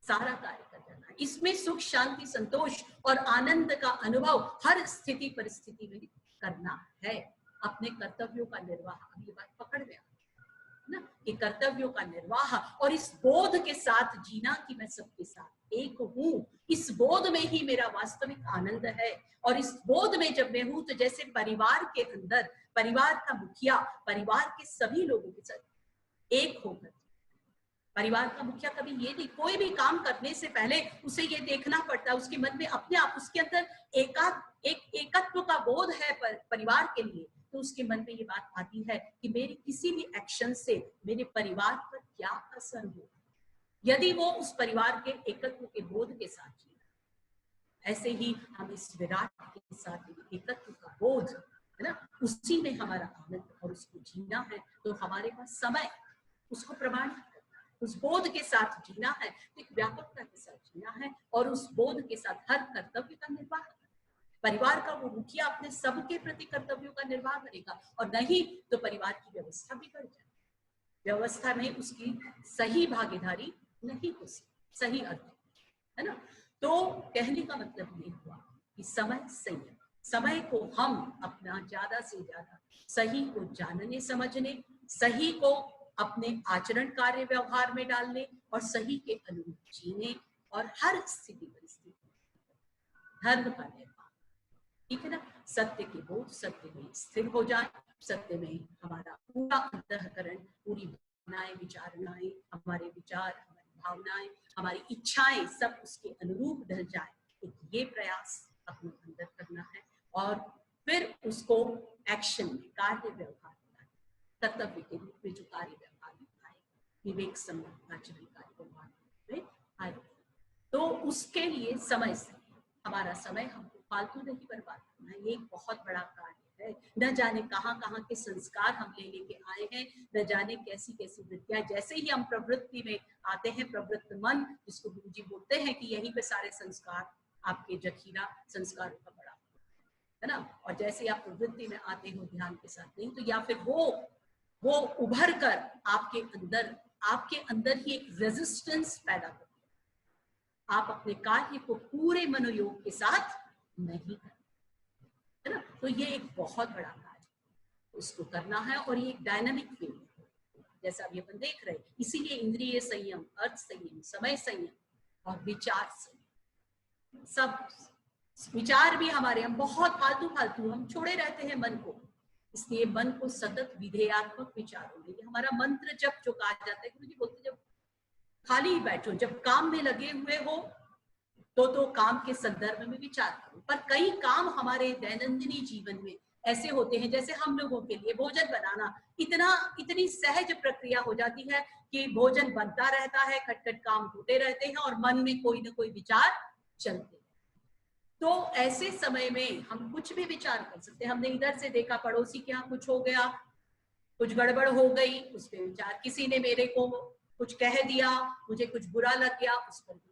सारा कार्य कर जाना है। इसमें सुख, शांति, संतोष और आनंद का अनुभव हर स्थिति परिस्थिति में करना है। अपने कर्तव्यों का निर्वाह, अब ये बात पकड़ में ना, कि कर्तव्यों का निर्वाह और इस बोध के साथ जीना कि मैं सबके साथ एक हूँ, इस बोध में ही मेरा वास्तविक आनंद है। और इस बोध में जब मैं हूँ तो जैसे परिवार के अंदर परिवार का मुखिया परिवार के सभी लोगों के साथ एक होकर, परिवार का मुखिया कभी ये नहीं, कोई भी काम करने से पहले उसे ये देखना पड़ता है उसके मन में अपने आप, उसके अंदर एकत्व का बोध है परिवार के लिए, तो उसके मन में ये बात आती है कि मेरे किसी भी एक्शन से मेरे परिवार पर क्या असर हो, यदि वो उस परिवार के एकत्व के बोध के साथ जीना। ऐसे ही हम इस विराट के साथ एकत्व का बोध, है ना, उसी में हमारा आनंद और उसको जीना है। तो हमारे पास समय उसको प्रमाणित करना है, उस बोध के साथ जीना है, एक व्यापकता के साथ जीना है और उस बोध के साथ हर कर्तव्य का निर्वाह करना। परिवार का वो मुखिया अपने सबके प्रति कर्तव्यों का निर्वाह करेगा, और नहीं तो परिवार की व्यवस्था बिगड़ जाए, व्यवस्था में उसकी सही भागीदारी नहीं हो सकती, सही अर्थ, है ना। तो कहने का मतलब ये हुआ कि समय संयम, समय को हम अपना ज्यादा से ज्यादा सही को जानने समझने, सही को अपने आचरण कार्य व्यवहार में डालने और सही के अनुरूप जीने और हर स्थिति परिस्थिति धर्म का निर्माण, ठीक है ना। सत्य के बोध, सत्य में स्थिर हो जाए, सत्य में हमारा पूरा अंतःकरण, पूरी भावनाएं, विचारणाएं, हमारे विचार, हमारी भावनाएं, हमारी इच्छाएं सब उसके अनुरूप ढल जाए, एक ये प्रयास अपने अंदर करना है। और फिर उसको एक्शन में, कार्य व्यवहार में, कर्तव्य के रूप में जो कार्य व्यवहार में आए, विवेक सम्मत आचरण कार्य व्यवहार में आए, तो उसके लिए समय से हमारा समय हमको फालतू नहीं बर्बाद करना है। ये एक बहुत बड़ा कार्य है। न जाने कहाँ कहाँ के संस्कार हम ले लेके आए हैं, न जाने कैसी कैसी वृत्तियां, जैसे ही हम प्रवृत्ति में आते हैं, प्रवृत्त मन जिसको गुरुजी बोलते हैं कि यहीं पे सारे संस्कार, आपके जखीरा संस्कारों का बड़ा, है ना। और जैसे आप प्रवृत्ति में आते हो ध्यान के साथ नहीं, तो या फिर वो उभर कर आपके अंदर आपके अंदर ही एक रेजिस्टेंस पैदा करती है। आप अपने कार्य को पूरे मनोयोग के साथ नहीं करते, है ना। तो ये एक बहुत बड़ा कार्य है, उसको करना है। और ये एक डायनामिक फील्ड है, जैसा अभी अपन देख रहे हैं। इसीलिए इंद्रिय संयम, अर्थ संयम, समय संयम और विचार संयम, सब विचार भी हमारे हम बहुत फालतू फालतू हम छोड़े रहते हैं मन को, इसलिए मन को सतत विधेयात्मक विचारों में, ये हमारा मंत्र जब जो कहा जाता है, गुरुजी बोलते जब खाली बैठो, जब काम में लगे हुए हो तो काम के संदर्भ में विचार करो। पर कई काम हमारे दैनंदिनी जीवन में ऐसे होते हैं, जैसे हम लोगों के लिए भोजन बनाना इतनी सहज प्रक्रिया हो जाती है कि भोजन बनता रहता है, खटखट काम होते रहते हैं और मन में कोई ना कोई विचार चलते हैं। तो ऐसे समय में हम कुछ भी विचार कर सकते हैं। हमने इधर से देखा, पड़ोसी के यहाँ कुछ हो गया, कुछ गड़बड़ हो गई, उस पर विचार, किसी ने मेरे को कुछ कह दिया, मुझे कुछ बुरा लग गया, उस पर विचार।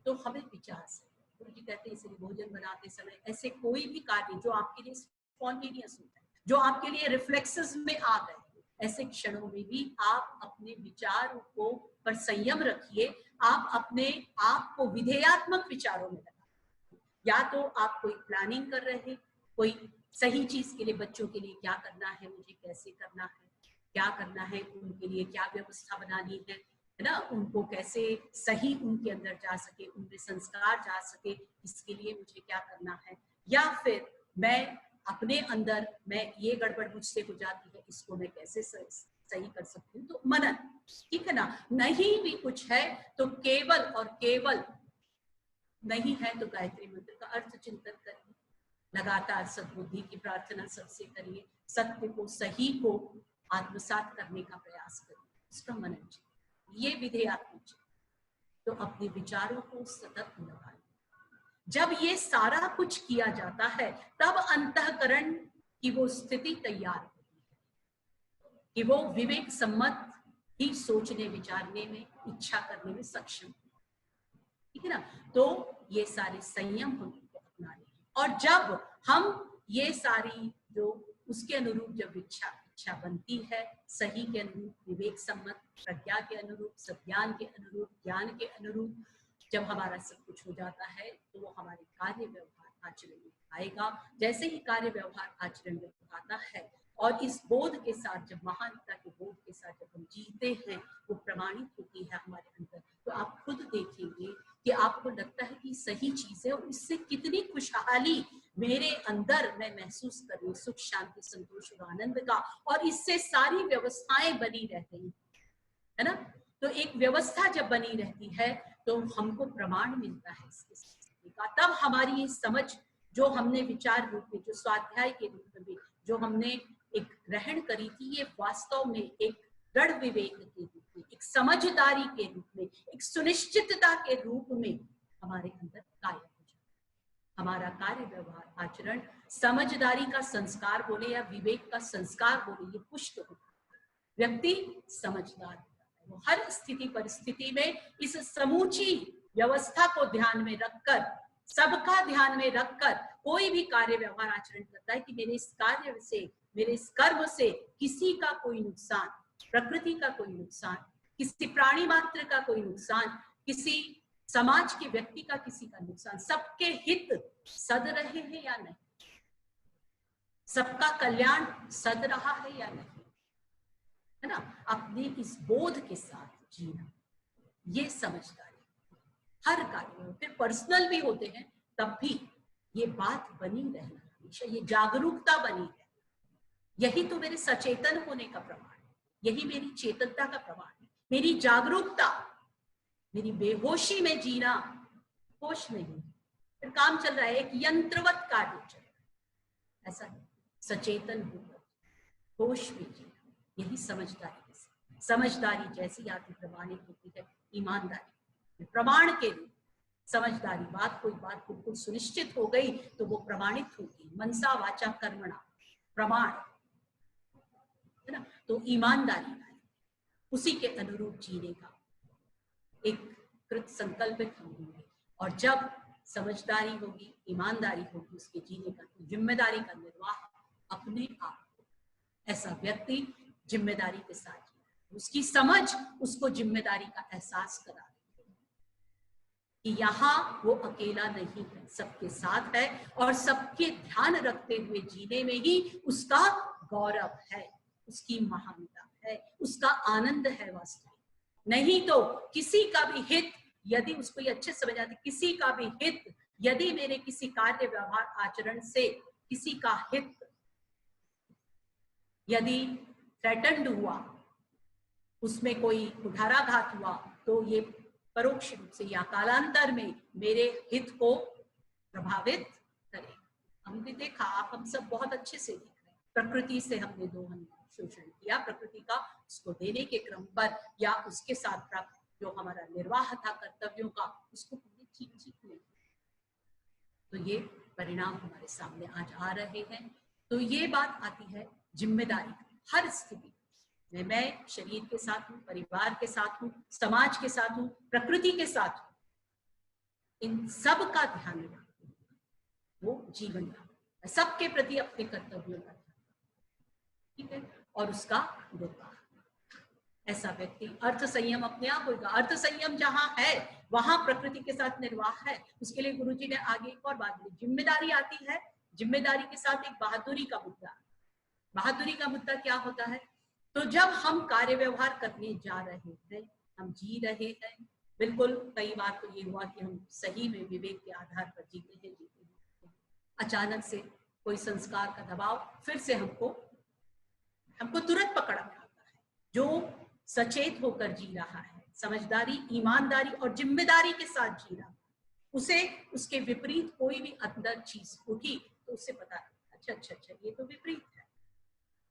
तो हमें विचार से, गुरु जी कहते हैं इसलिए भोजन बनाते समय ऐसे कोई भी कार्य जो आपके लिए स्पॉन्टेनियस होता है, जो आपके लिए रिफ्लेक्सेस में आ गए, ऐसे क्षणों में भी आप अपने विचारों को पर संयम रखिए। आप अपने आप को विधेयात्मक विचारों में लगाइए। या तो आप कोई प्लानिंग कर रहे हैं, कोई सही चीज के लिए, बच्चों के लिए क्या करना है, मुझे कैसे करना है, क्या करना है, उनके लिए क्या व्यवस्था बनानी है ना, उनको कैसे सही उनके अंदर जा सके, उनमें संस्कार जा सके, इसके लिए मुझे क्या करना है। या फिर मैं अपने अंदर, मैं ये गड़बड़ मुझसे हो जाती है, इसको मैं कैसे सही कर सकती हूँ। तो मनन, ठीक है ना। नहीं भी कुछ है तो केवल और केवल, नहीं है तो गायत्री मंत्र का अर्थ चिंतन करिए, लगातार सद्बुद्धि की प्रार्थना सबसे करिए, सत्य को, सही को आत्मसात करने का प्रयास करिए, उसका मनन चाहिए, ये विधेयात्मक चाहिए। तो अपने विचारों को सतत लगाइए। जब ये सारा कुछ किया जाता है तब अंतःकरण की वो स्थिति तैयार होती है कि वो विवेक सम्मत ही सोचने, विचारने में, इच्छा करने में सक्षम है, ठीक है ना। तो ये सारे संयम हमको अपनाने हैं। और जब हम ये सारी जो उसके अनुरूप जब इच्छा बनती है, सही के अनुरूप, विवेक सम्मत, प्रज्ञा के अनुरूप, सज्ञान के अनुरूप, ज्ञान के अनुरूप, जब हमारा सब कुछ हो जाता है तो वो हमारे कार्य व्यवहार आचरण में आएगा। जैसे ही कार्य व्यवहार आचरण में आता है और इस बोध के साथ, जब महानता के बोध के साथ जब हम जीते हैं, वो प्रमाणित होती है हमारे अंदर। तो आप खुद देखेंगे कि आपको लगता है कि सही चीज है और इससे कितनी खुशहाली मेरे अंदर मैं महसूस कर रही हूँ, सुख, शांति, संतोष और आनंद का। और इससे सारी व्यवस्थाएं बनी रहती हैं, है ना। तो एक व्यवस्था जब बनी रहती है तो हमको प्रमाण मिलता है इसके का। तब हमारी ये समझ जो हमने विचार रूप में, जो स्वाध्याय के रूप में जो हमने एक ग्रहण करी थी, ये वास्तव में एक दृढ़ विवेक के रूप में, एक समझदारी के रूप में, एक सुनिश्चितता के रूप में हमारे अंदर कायम हो जाए। हमारा कार्य व्यवहार आचरण समझदारी का संस्कार बोले या विवेक का संस्कार बोले, ये पुष्ट होता है। व्यक्ति समझदार होता है, वो हर स्थिति परिस्थिति में इस समूची व्यवस्था को ध्यान में रखकर, सबका ध्यान में रखकर कोई भी कार्य व्यवहार आचरण करता है कि मेरे इस कार्य से, मेरे इस कर्म से किसी का कोई नुकसान, प्रकृति का कोई नुकसान, किसी प्राणी मात्र का कोई नुकसान, किसी समाज के व्यक्ति का किसी का नुकसान, सबके हित सद रहे हैं या नहीं, सबका कल्याण सद रहा है या नहीं, है ना। अपने इस बोध के साथ जीना, ये समझदारी हर कार्य में। फिर पर्सनल भी होते हैं तब भी ये बात बनी रहना, हमेशा ये जागरूकता बनी है। यही तो मेरे सचेतन होने का प्रमाण है, यही मेरी चेतनता का प्रमाण है, मेरी जागरूकता। मेरी बेहोशी में जीना, होश नहीं, फिर काम चल रहा है, एक यंत्रवत कार्य चल रहा है, ऐसा नहीं। सचेतन होकर होश में जीना, यही समझदारी है। समझदारी जैसी आती प्रमाणित होती है ईमानदारी, प्रमाण के लिए समझदारी, बात कोई बात बिल्कुल सुनिश्चित हो गई तो वो प्रमाणित होगी, मनसा वाचा कर्मणा, प्रमाण, है ना। तो ईमानदारी उसी के अनुरूप जीने का एक कृत संकल्पित हम होंगे। और जब समझदारी होगी, ईमानदारी होगी उसके जीने का, तो जिम्मेदारी का निर्वाह अपने आप, ऐसा व्यक्ति जिम्मेदारी के साथ उसकी समझ उसको जिम्मेदारी का एहसास करा रही है कि यहाँ वो अकेला नहीं है, सबके साथ है और सबके ध्यान रखते हुए जीने में ही उसका गौरव है, उसकी महानता है, उसका आनंद है वास्तव। नहीं तो किसी का भी हित, यदि उसको ये अच्छे समझ आते, किसी का भी हित यदि मेरे किसी कार्य व्यवहार आचरण से किसी का हित यदि थ्रेटन्ड हुआ, उसमें कोई कुठाराघात हुआ, तो ये परोक्ष रूप से या कालांतर में मेरे हित को प्रभावित करेगा। हमने देखा, आप हम सब बहुत अच्छे से देख रहे हैं, प्रकृति से हमने दोहन शोषण किया, प्रकृति का उसको देने के क्रम पर या उसके साथ प्राप्त जो हमारा निर्वाह था कर्तव्यों का, उसको हमने ठीक नहीं, तो ये परिणाम हमारे सामने आज आ रहे हैं। तो ये बात आती है जिम्मेदारी। हर स्थिति में मैं शरीर के साथ हूँ, परिवार के साथ हूँ, समाज के साथ हूँ, प्रकृति के साथ हूँ, इन सब का ध्यान रखना वो जीवन का, सबके प्रति अपने कर्तव्यों का ध्यान, ठीक है, और उसका निर्वाह। ऐसा व्यक्ति अर्थ संयम अपने आप होगा। अर्थ संयम जहां है वहां प्रकृति के साथ निर्वाह है। उसके लिए गुरुजी ने आगे एक और बात बोली, जिम्मेदारी आती है, जिम्मेदारी के साथ एक बहादुरी का मुद्दा। बहादुरी का मुद्दा क्या होता है? तो जब हम कार्य व्यवहार करने जा रहे हैं, हम जी रहे हैं, बिल्कुल कई बार तो ये हुआ कि हम सही में विवेक के आधार पर जीते हैं, अचानक से कोई संस्कार का दबाव फिर से हमको तुरंत पकड़ में आता है। जो सचेत होकर जी रहा है, समझदारी, ईमानदारी और जिम्मेदारी के साथ जी रहा है, उसे उसके विपरीत कोई भी अंदर चीज उठी तो उससे पता अच्छा ये तो विपरीत है,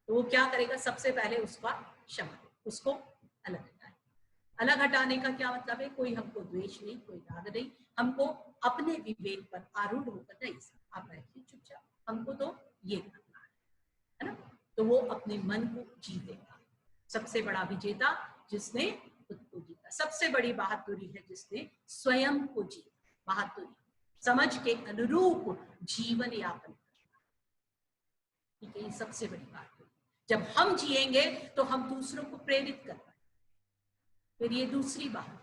तो वो क्या करेगा? सबसे पहले उसका क्षमा, उसको अलग हटाए। अलग हटाने का क्या मतलब है? कोई हमको द्वेष नहीं, कोई राग नहीं, हमको अपने विवेक पर आरूढ़ होकर नहीं, आप बैठिए चुपचाप, हमको तो ये करना है ना। तो वो अपने मन को जीतेगा। सबसे बड़ा विजेता जिसने खुद को जीता, सबसे बड़ी बहादुरी है जिसने स्वयं को जीता। बहादुरी समझ के अनुरूप जीवन यापन करना, ठीक है, ये सबसे बड़ी बात है। जब हम जिएंगे तो हम दूसरों को प्रेरित कर पाएंगे। फिर ये दूसरी बात,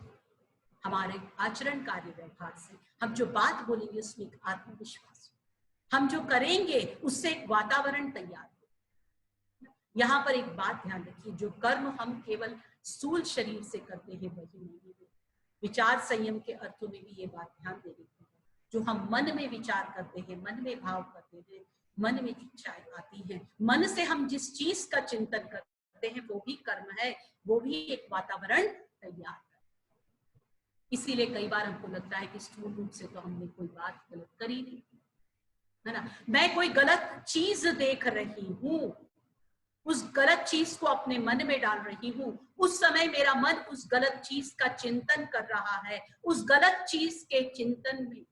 हमारे आचरण कार्य व्यवहार से हम जो बात बोलेंगे उसमें एक आत्मविश्वास, हम जो करेंगे उससे एक वातावरण तैयार हो। यहाँ पर एक बात ध्यान रखिए, जो कर्म हम केवल स्थूल शरीर से करते हैं वही नहीं है। विचार संयम के अर्थों में भी ये बात ध्यान देने की है। जो हम मन में विचार करते हैं, मन में भाव करते हैं, मन में इच्छाएं आती हैं, मन से हम जिस चीज का चिंतन करते हैं वो भी कर्म है, वो भी एक वातावरण तैयार है। इसीलिए कई बार हमको लगता है कि स्थूल रूप से तो हमने कोई बात गलत करी नहीं, है ना। मैं कोई गलत चीज देख रही हूँ, उस गलत चीज को अपने मन में डाल रही हूँ, उस समय मेरा मन उस गलत चीज का चिंतन कर रहा है, उस गलत चीज के चिंतन में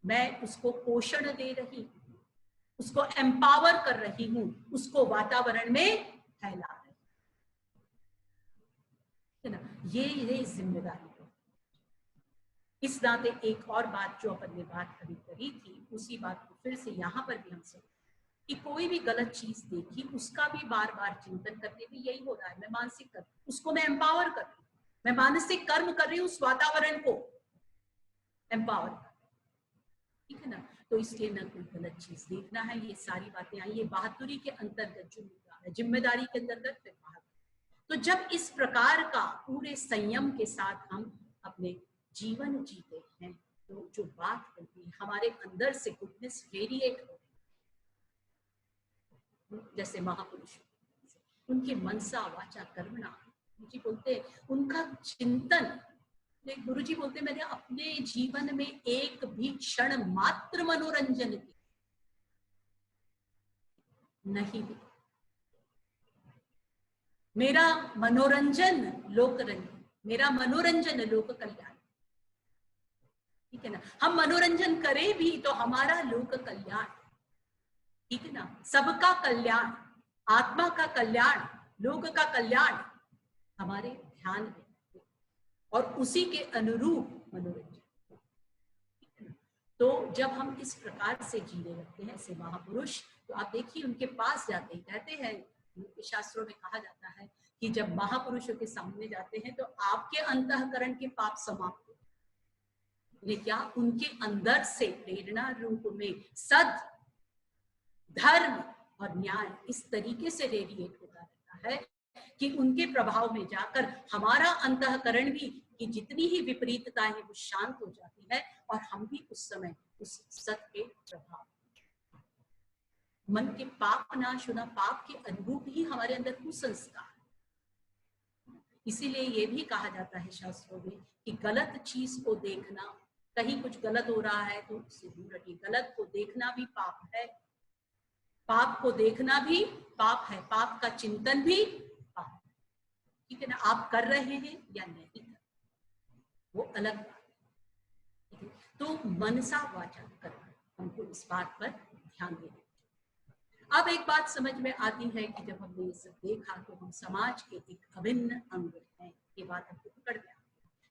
मैं उसको पोषण दे रही हूँ, उसको एम्पावर कर रही हूँ, उसको वातावरण में फैला रही है ना। ये जिम्मेदारी है। इस नाते एक और बात जो अपन ने बात करी थी, उसी बात को फिर से यहाँ पर भी हम सब कि कोई भी गलत चीज देखी उसका भी बार बार चिंतन करने में यही हो रहा है। मैं मानसिक कर, उसको मैं एम्पावर कर रही हूँ, मैं मानसिक कर्म कर रही हूँ, उस वातावरण को एम्पावर कर, ठीक है ना। तो इसलिए ना कोई गलत चीज देखना है, ये सारी बातें आई, ये बहादुरी के अंतर्गत जो मुद्दा है, जिम्मेदारी के अंतर्गत फिर बहादुरी। तो जब इस प्रकार का पूरे संयम के साथ हम अपने जीवन जीते हैं, तो जो बात होती है हमारे अंदर से गुडनेस रेडिएट हो, जैसे महापुरुष उनके मनसा वाचा कर्मणा, गुरुजी बोलते उनका चिंतन, गुरुजी बोलते मैंने अपने जीवन में एक भी क्षण मात्र मनोरंजन किया नहीं, मेरा मनोरंजन लोक रंजन, मेरा मनोरंजन लोक कल्याण, ठीक है ना। हम मनोरंजन करें भी तो हमारा लोक कल्याण, ठीक है ना, सबका कल्याण, आत्मा का कल्याण, लोक का कल्याण हमारे ध्यान में, और उसी के अनुरूप मनोरंजन, ठीक है ना। तो जब हम इस प्रकार से जीने लगते हैं ऐसे महापुरुष, तो आप देखिए उनके पास जाते ही कहते हैं शास्त्रों में कहा जाता है कि जब महापुरुषों के सामने जाते हैं तो आपके अंतःकरण के पाप समाप्त होते, क्या उनके अंदर से प्रेरणा रूप में सद, धर्म और न्याय इस तरीके से रेडिएट होता रहता है कि उनके प्रभाव में जाकर हमारा अंतःकरण भी कि जितनी ही विपरीतता है वो शांत हो जाती है और हम भी उस समय उस सत के प्रभाव, मन के पाप नाश होना, पाप के अनुरूप ही हमारे अंदर कुसंस्कार। इसीलिए ये भी कहा जाता है शास्त्रों में कि गलत चीज को देखना, कहीं कुछ गलत हो रहा है तो उससे दूर रहिए। गलत को देखना भी पाप है, पाप को देखना भी पाप है, पाप का चिंतन भी पाप है। ठीक है ना, आप कर रहे हैं या नहीं वो अलग बात है। तो मनसा वाचा करना, हमको इस बात पर ध्यान देना। अब एक बात समझ में आती है कि जब हमने ये सब देखा तो हम समाज के एक अभिन्न अंग हैं, ये बात हमको पकड़ गया।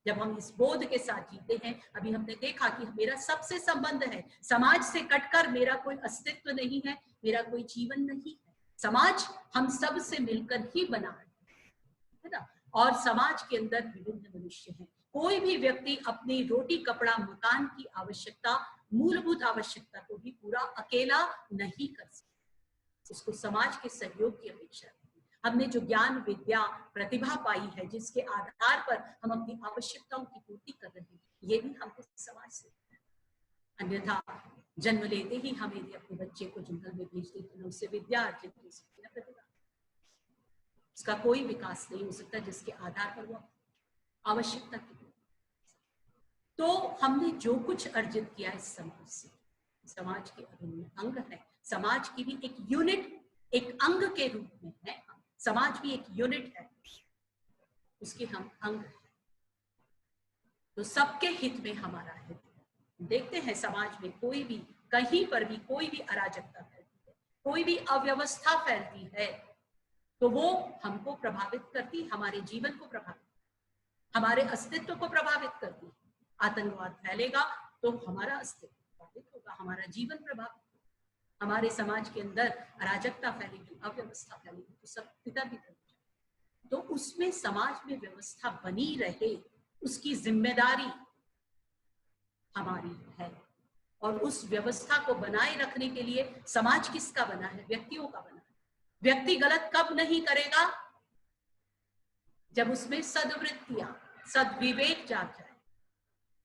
जब हम इस बोध के साथ जीते हैं, अभी हमने देखा कि मेरा सबसे संबंध है, समाज से कटकर मेरा कोई अस्तित्व नहीं है, मेरा कोई जीवन नहीं है। समाज हम सब से मिलकर ही बना है ना, और समाज के अंदर विभिन्न मनुष्य हैं। कोई भी व्यक्ति अपनी रोटी कपड़ा मकान की आवश्यकता, मूलभूत आवश्यकता को भी पूरा अकेला नहीं कर सकता, उसको समाज के सहयोग की अपेक्षा है। हमने जो ज्ञान विद्या प्रतिभा पाई है, जिसके आधार पर हम अपनी आवश्यकताओं की पूर्ति कर रहे हैं, ये भी हमको समाज से। अन्यथा जन्म लेते ही हम यदि अपने बच्चे को जंगल में भेज देते हैं, उससे विद्या अर्जित हो सकती है, प्रतिभा, उसका कोई विकास नहीं हो सकता जिसके आधार पर वो आवश्यकता की। तो हमने जो कुछ अर्जित किया इस समाज से, समाज के अभिन्न अंग है, समाज की भी एक यूनिट, एक अंग के रूप में है, समाज भी एक यूनिट है, उसके हम अंग हैं। तो सबके हित में हमारा हित है। देखते हैं समाज में कोई भी, कहीं पर भी कोई भी अराजकता फैलती है, कोई भी अव्यवस्था फैलती है, तो वो हमको प्रभावित करती, हमारे जीवन को प्रभावित, हमारे अस्तित्व को प्रभावित करती है। आतंकवाद फैलेगा तो हमारा अस्तित्व प्रभावित होगा, हमारा जीवन प्रभावित होगा। हमारे समाज के अंदर अराजकता फैलेगी, अव्यवस्था फैलेगी तो सब पिता भी कर, तो उसमें समाज में व्यवस्था बनी रहे, उसकी जिम्मेदारी हमारी है। और उस व्यवस्था को बनाए रखने के लिए समाज किसका बना है? व्यक्तियों का बना है। व्यक्ति गलत कब नहीं करेगा? जब उसमें सद्वृत्तियां, सद्विवेक जाग जाए,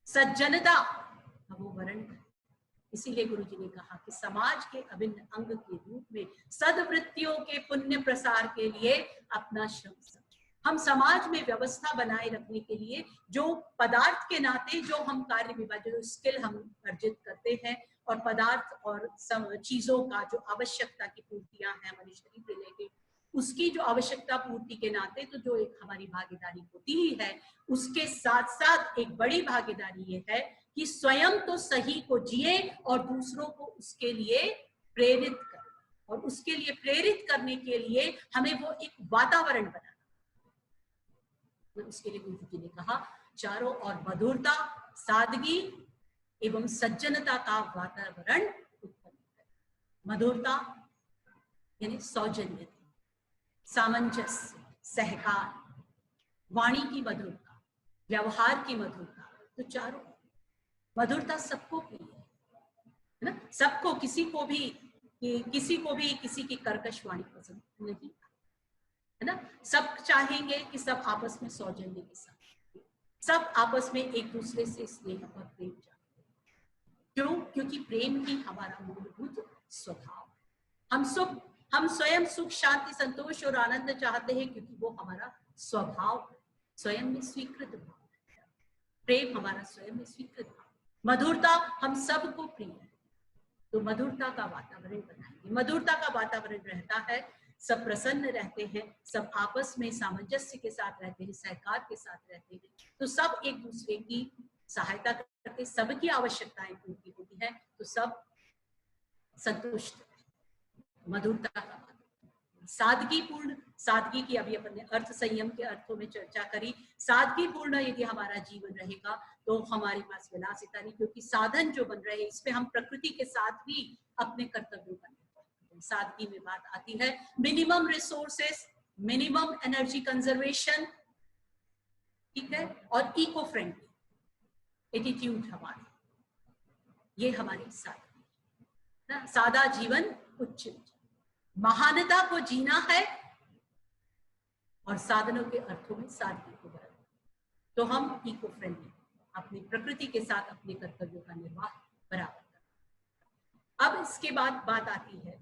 सज्जनता वो वर्ण करे। इसीलिए गुरु जी ने कहा कि समाज के अभिन्न अंग के रूप में सद्वृत्तियों के पुण्य प्रसार के लिए अपना श्रम, हम समाज में व्यवस्था बनाए रखने के लिए जो पदार्थ के नाते जो हम कार्य विभाजन, जो स्किल हम अर्जित करते हैं, और पदार्थ और चीजों का जो आवश्यकता की पूर्तियां हैं हमारे शरीर से लेके, उसकी जो आवश्यकता पूर्ति के नाते तो जो एक हमारी भागीदारी होती ही है, उसके साथ साथ एक बड़ी भागीदारी ये है कि स्वयं तो सही को जिए और दूसरों को उसके लिए प्रेरित करें, और उसके लिए प्रेरित करने के लिए हमें वो एक वातावरण बनाना। उसके लिए गुरु जी ने कहा चारों और मधुरता, सादगी एवं सज्जनता का वातावरण उत्पन्न करें। मधुरता यानी सौजन्य, सामंजस्य, सहकार, वाणी की मधुरता, व्यवहार की मधुरता, तो चारों मधुरता सबको प्रिय है ना, सबको, किसी को भी किसी की कर्कश वाणी पसंद नहीं है ना। सब चाहेंगे कि सब आपस में सौजन्य के साथ, सब आपस में एक दूसरे से स्नेह और प्रेम चाहते हैं। क्यों? क्योंकि प्रेम ही हमारा मूलभूत स्वभाव। हम स्वयं सुख, शांति, संतोष और आनंद चाहते हैं क्योंकि वो हमारा स्वभाव, स्वयं में स्वीकृत भाव है। प्रेम हमारा स्वयं में स्वीकृत भाव। मधुरता हम सबको प्रिय है, तो मधुरता का वातावरण बनाएंगे। मधुरता का वातावरण रहता है, सब प्रसन्न रहते हैं, सब आपस में सामंजस्य के साथ रहते हैं, सहकार के साथ रहते हैं, तो सब एक दूसरे की सहायता करते, सबकी आवश्यकताएं पूरी होती है, तो सब संतुष्ट। मधुरता का सादगी पूर्ण, सादगी की अभी अपन ने अर्थ संयम के अर्थों में चर्चा करी। सादगी पूर्ण यदि हमारा जीवन रहेगा तो हमारे पास विलासिता नहीं, क्योंकि साधन जो बन रहे हैं इसमें हम प्रकृति के साथ भी अपने कर्तव्यों का हैं। सादगी में बात आती है minimum resources, minimum energy conservation, ठीक है, और इको फ्रेंडली एटीट्यूड हमारी, ये हमारी सादगी ना। सादा जीवन उच्च, महानता को जीना है और साधनों के अर्थों में सादगी को बरतना, तो हम इको फ्रेंडली अपनी प्रकृति के साथ अपने कर्तव्यों का निर्वाह बराबर करते। अब इसके बाद बात आती है,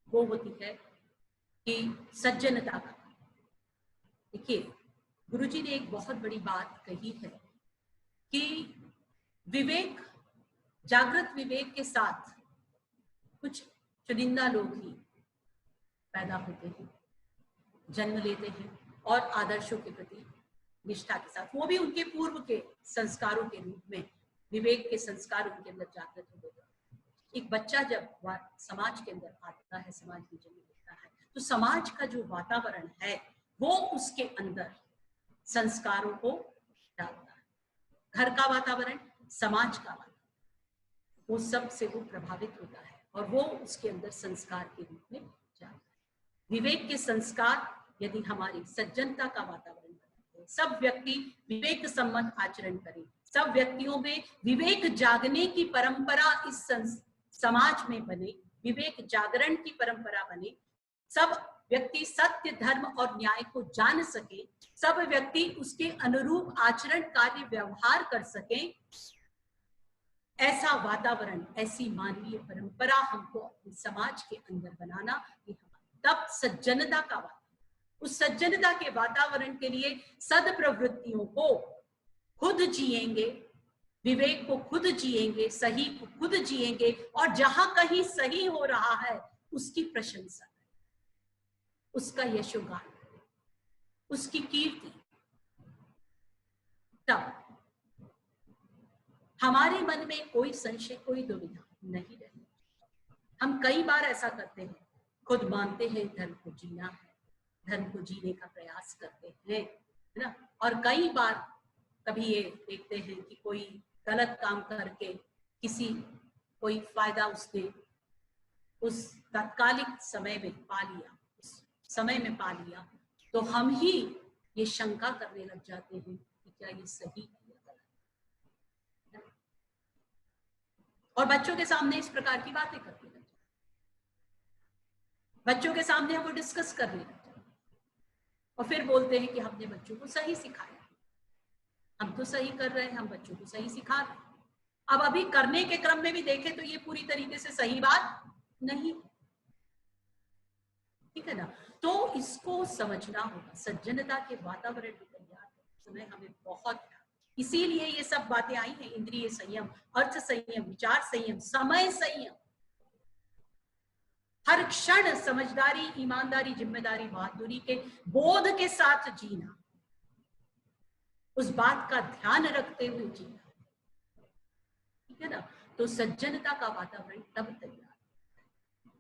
वो होती है कि सज्जनता का। देखिए, गुरुजी ने एक बहुत बड़ी बात कही है कि विवेक, जागृत विवेक के साथ कुछ चुनिंदा लोग ही पैदा होते हैं, जन्म लेते हैं और आदर्शों के प्रति निष्ठा के साथ, वो भी उनके पूर्व के संस्कारों के रूप में विवेक के संस्कार उनके अंदर जागृत हो गए। एक बच्चा जब समाज के अंदर आता है, समाज में जन्म लेता है, तो समाज का जो वातावरण है वो उसके अंदर संस्कारों को डालता है। घर का वातावरण, समाज का वातावरण, वो सब से वो प्रभावित होता है और वो उसके अंदर संस्कार के रूप में जाता है। विवेक के संस्कार यदि हमारी सज्जनता का वातावरण बनाते हैं, सब व्यक्ति विवेक सम्मत आचरण करें, सब व्यक्तियों में विवेक जागने की परंपरा इस समाज में बने, विवेक जागरण की परंपरा बने, सब व्यक्ति सत्य, धर्म और न्याय को जान सके, सब व्यक्ति उसके अनुरूप आचरण, कार्य, व्यवहार कर सके, ऐसा वातावरण, ऐसी मानवीय परंपरा हमको अपने समाज के अंदर बनाना, ये तब सज्जनता का वातावरण, उस सज्जनता के वातावरण के लिए सद्प्रवृत्तियों को खुद जिएंगे, विवेक को खुद जिएंगे, सही को खुद जिएंगे, और जहां कहीं सही हो रहा है उसकी प्रशंसा, उसका यशोगान, उसकी कीर्ति, तब हमारे मन में कोई संशय, कोई दुविधा नहीं रहती। हम कई बार ऐसा करते हैं, खुद मानते हैं धर्म को जीना है, धर्म को जीने का प्रयास करते हैं, है ना, और कई बार कभी ये देखते हैं कि कोई गलत काम करके किसी कोई फायदा उसने उस तात्कालिक समय में पा लिया, उस समय में पा लिया, तो हम ही ये शंका करने लग जाते हैं कि क्या ये सही है या गलत। और बच्चों के सामने इस प्रकार की बातें करने लग जाते, बच्चों के सामने वो डिस्कस करने लग जाते और फिर बोलते हैं कि हमने बच्चों को सही सिखाया, हम तो सही कर रहे हैं, हम बच्चों को सही सिखा रहे हैं। अब अभी करने के क्रम में भी देखें तो ये पूरी तरीके से सही बात नहीं, ठीक है ना। तो इसको समझना होगा, सज्जनता के वातावरण में तैयार समय हमें बहुत, इसीलिए ये सब बातें आई हैं, इंद्रिय संयम, अर्थ संयम, विचार संयम, समय संयम, हर क्षण समझदारी, ईमानदारी, जिम्मेदारी, बहादुरी के बोध के साथ जीना, उस बात का ध्यान रखते हुए जीना, ठीक है ना। तो सज्जनता का वातावरण तब तैयार,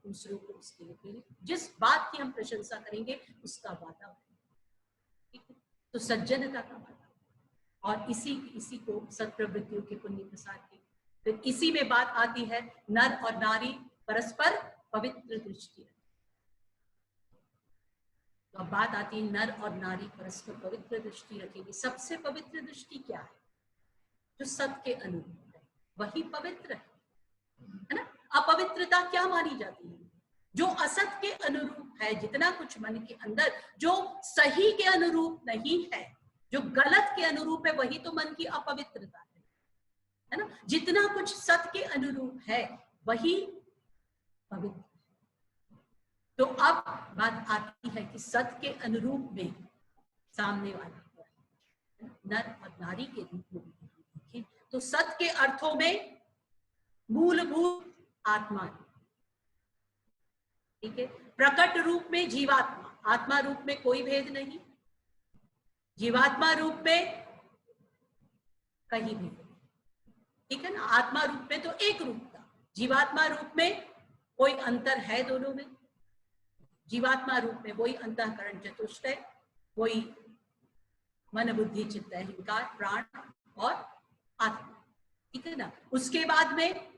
दूसरों को उसके लिए, जिस बात की हम प्रशंसा करेंगे उसका वातावरण, ठीक है। तो सज्जनता का वातावरण, और इसी को सत्प्रवृत्तियों के पुण्य प्रसाद की, फिर इसी में बात आती है नर और नारी परस्पर पवित्र दृष्टि। तो अब बात आती है नर और नारी परस्पर पवित्र दृष्टि रखेंगे। सबसे पवित्र दृष्टि क्या है? जो सत्य के अनुरूप है वही पवित्र है ना। अपवित्रता क्या मानी जाती है? जो असत के अनुरूप है, जितना कुछ मन के अंदर जो सही के अनुरूप नहीं है, जो गलत के अनुरूप है, वही तो मन की अपवित्रता है ना। जितना कुछ सत्य के अनुरूप है वही पवित्र। तो अब बात आती है कि सत्य के अनुरूप में सामने वाला नर और नारी के रूप में देखें तो सत्य के अर्थों में मूलभूत आत्मा, ठीक है, प्रकट रूप में जीवात्मा, आत्मा रूप में कोई भेद नहीं, जीवात्मा रूप में कहीं भी, ठीक है ना। आत्मा रूप में तो एक रूपता, जीवात्मा रूप में कोई अंतर है दोनों में। जीवात्मा रूप में वही अंतःकरण चतुष्टय, वही मन बुद्धि चित्त अहंकार प्राण और आत्मा, ठीक है ना। उसके बाद में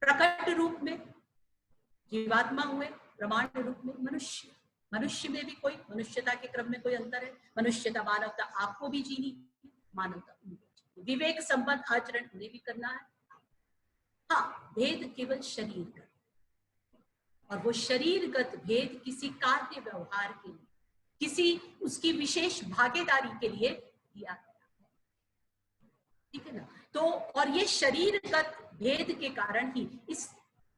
प्रकट रूप में जीवात्मा हुए प्रमाण रूप में मनुष्य, मनुष्य में भी कोई मनुष्यता के क्रम में कोई अंतर है? मनुष्यता मानवता आपको भी जीनी, मानवता उनको, विवेक संपन्न आचरण उन्हें भी करना है। हाँ, भेद केवल शरीर का, और वो शरीरगत भेद किसी कार्य व्यवहार के लिए, किसी उसकी विशेष भागीदारी के लिए दिया गया है, ठीक है ना। तो और ये शरीरगत भेद के कारण ही इस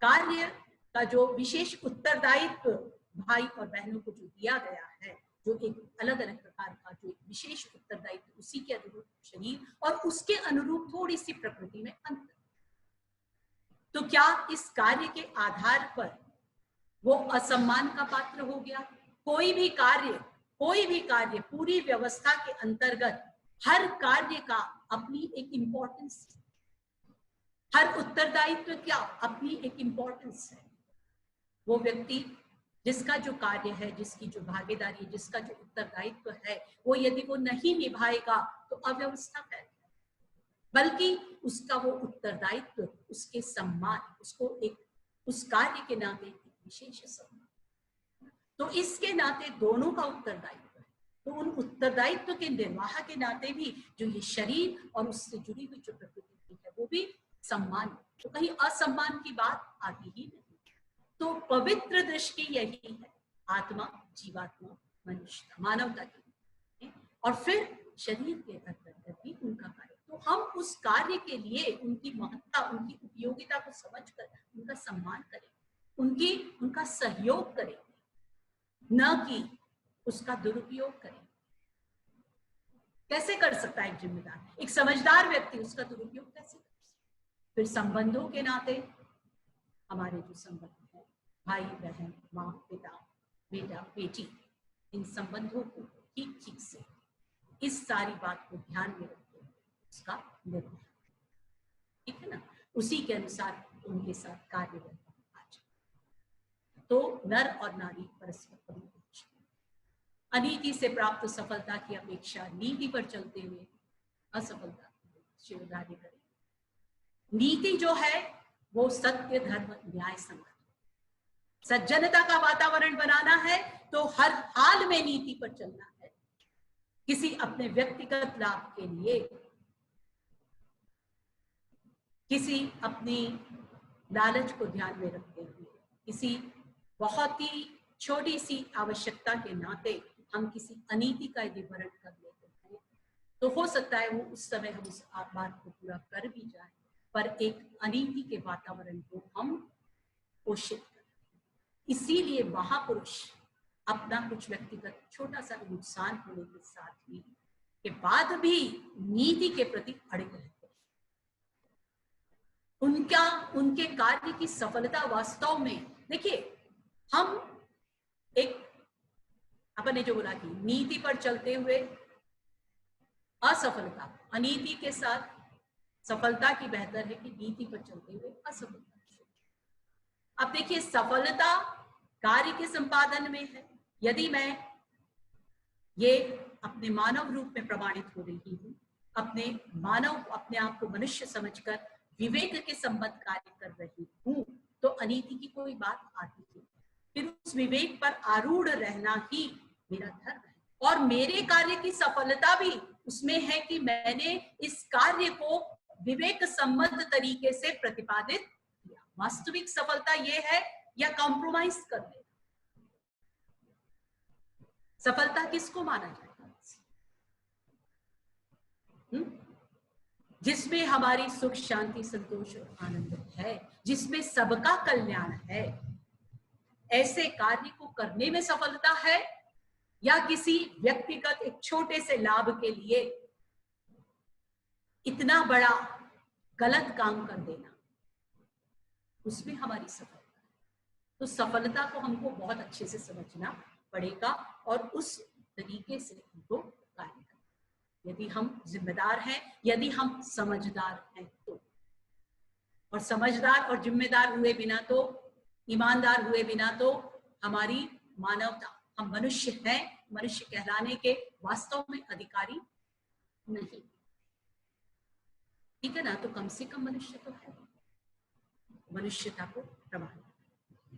कार्य का जो विशेष उत्तरदायित्व भाई और बहनों को जो दिया गया है, जो एक अलग अलग प्रकार का जो एक विशेष उत्तरदायित्व, उसी के अनुरूप शरीर और उसके अनुरूप थोड़ी सी प्रकृति में अंतर। तो क्या इस कार्य के आधार पर वो असम्मान का पात्र हो गया? कोई भी कार्य पूरी व्यवस्था के अंतर्गत हर कार्य का अपनी एक इंपॉर्टेंस, हर उत्तरदायित्व क्या अपनी एक इंपॉर्टेंस है। वो व्यक्ति जिसका जो कार्य है, जिसकी जो भागीदारी, जिसका जो उत्तरदायित्व है, वो यदि वो नहीं निभाएगा तो अव्यवस्था फैल, बल्कि उसका वो उत्तरदायित्व, उसके सम्मान, उसको एक उस कार्य के नाते विशेष सम्मान। तो इसके नाते दोनों का उत्तरदायित्व है। तो उन उत्तरदायित्व के निर्वाह के नाते भी जो ये शरीर और उससे जुड़ी हुई जो प्रकृति है वो भी सम्मान, तो कहीं असम्मान की बात आती ही नहीं। तो पवित्र दृष्टि यही है, आत्मा, जीवात्मा, मनुष्य, मानवता की, और फिर शरीर के अंतर्गत भी उनका कार्य। तो हम उस कार्य के लिए उनकी महत्ता, उनकी उपयोगिता को समझकर उनका सम्मान करें, उनका सहयोग करें, न कि उसका दुरुपयोग करें। कैसे कर सकता है एक जिम्मेदार, एक समझदार व्यक्ति उसका दुरुपयोग कैसे कर सकता? फिर संबंधों के नाते हमारे जो संबंध है, भाई बहन, माँ पिता, बेटा बेटी, इन संबंधों को ठीक ठीक से इस सारी बात को ध्यान में रखते हुए उसका निर्वहन, ठीक है ना, उसी के अनुसार उनके साथ कार्य करना। तो नर और नारी परस्पर परिपूरक, अनीति से प्राप्त सफलता की अपेक्षा नीति पर चलते हुए असफलता शिवधार्य करें। नीति जो है वो सत्य, धर्म, न्याय, समाज, सज्जनता का वातावरण बनाना है तो हर हाल में नीति पर चलना है। किसी अपने व्यक्तिगत लाभ के लिए, किसी अपनी लालच को ध्यान में रखते हुए, किसी बहुत ही छोटी सी आवश्यकता के नाते हम किसी अनीति का यदि वर्ण कर लेते हैं तो हो सकता है वो उस समय हम उस बात को पूरा कर भी जाए, पर एक अनीति के वातावरण को हम पोषित करें। इसीलिए महापुरुष अपना कुछ व्यक्तिगत छोटा सा नुकसान होने के साथ ही के बाद भी नीति के प्रति अड़े रहते हैं। उनके कार्य की सफलता वास्तव में, देखिए, हम एक अपन ने जो बोला कि नीति पर चलते हुए असफलता, अनीति के साथ सफलता की बेहतर है कि नीति पर चलते हुए असफलता। अब देखिए, सफलता कार्य के संपादन में है। यदि मैं ये अपने मानव रूप में प्रमाणित हो रही हूँ, अपने आप को मनुष्य समझकर विवेक के संबंध कार्य कर रही हूँ, तो अनीति की कोई बात आती है। फिर उस विवेक पर आरूढ़ रहना ही मेरा धर्म है, और मेरे कार्य की सफलता भी उसमें है कि मैंने इस कार्य को विवेक सम्मत तरीके से प्रतिपादित किया। वास्तविक सफलता ये है या कॉम्प्रोमाइज कर देना। सफलता किसको माना जाता है? जिसमें हमारी सुख, शांति, संतोष और आनंद है, जिसमें सबका कल्याण है, ऐसे कार्य को करने में सफलता है, या किसी व्यक्तिगत एक छोटे से लाभ के लिए इतना बड़ा गलत काम कर देना, उसमें हमारी सफलता है। तो सफलता को हमको बहुत अच्छे से समझना पड़ेगा और उस तरीके से हमको कार्य करना, यदि हम जिम्मेदार हैं, यदि हम समझदार हैं तो। और समझदार और जिम्मेदार हुए बिना तो, ईमानदार हुए बिना तो हमारी मानवता, हम मनुष्य हैं, मनुष्य कहलाने के वास्तव में अधिकारी नहीं, ठीक है ना। तो कम से कम मनुष्य तो है, मनुष्यता को प्रमाण।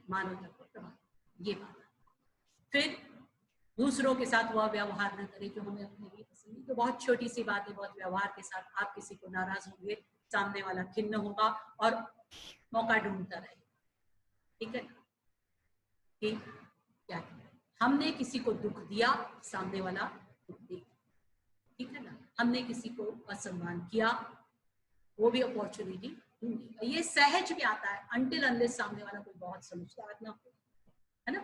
मानवता को प्रभावित, ये बात। फिर दूसरों के साथ वह व्यवहार न करें जो हमें अपने लिए पसंद नहीं। तो बहुत छोटी सी बात है, बहुत व्यवहार के साथ आप किसी को नाराज होंगे, सामने वाला खिन्न होगा और मौका ढूंढता रहेगा, ठीक है। ठीक, क्या हमने किसी को दुख दिया, सामने वाला दुख देगा, ठीक है ना। हमने किसी को असम्मान किया, वो भी अपॉर्चुनिटी ढूंढेगा। ये सहज में आता है, अनटिल अनलेस सामने वाला कोई बहुत समझदार ना हो, है ना,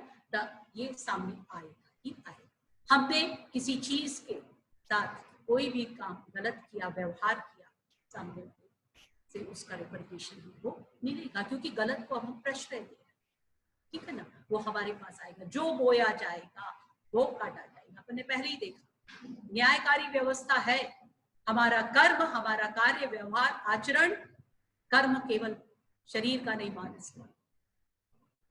ये सामने आएगा ही आएगा। हमने किसी चीज के साथ कोई भी काम गलत किया, व्यवहार किया, सामने से उसका रिपरकेशन वो मिलेगा, क्योंकि गलत को हम प्रश्रय दे, ठीक है ना। वो हमारे पास आएगा, जो बोया जाएगा वो काटा जाएगा। अपन ने पहले ही देखा, न्यायकारी व्यवस्था है। हमारा कर्म, हमारा कार्य, व्यवहार, आचरण, कर्म केवल शरीर का नहीं, मानस का।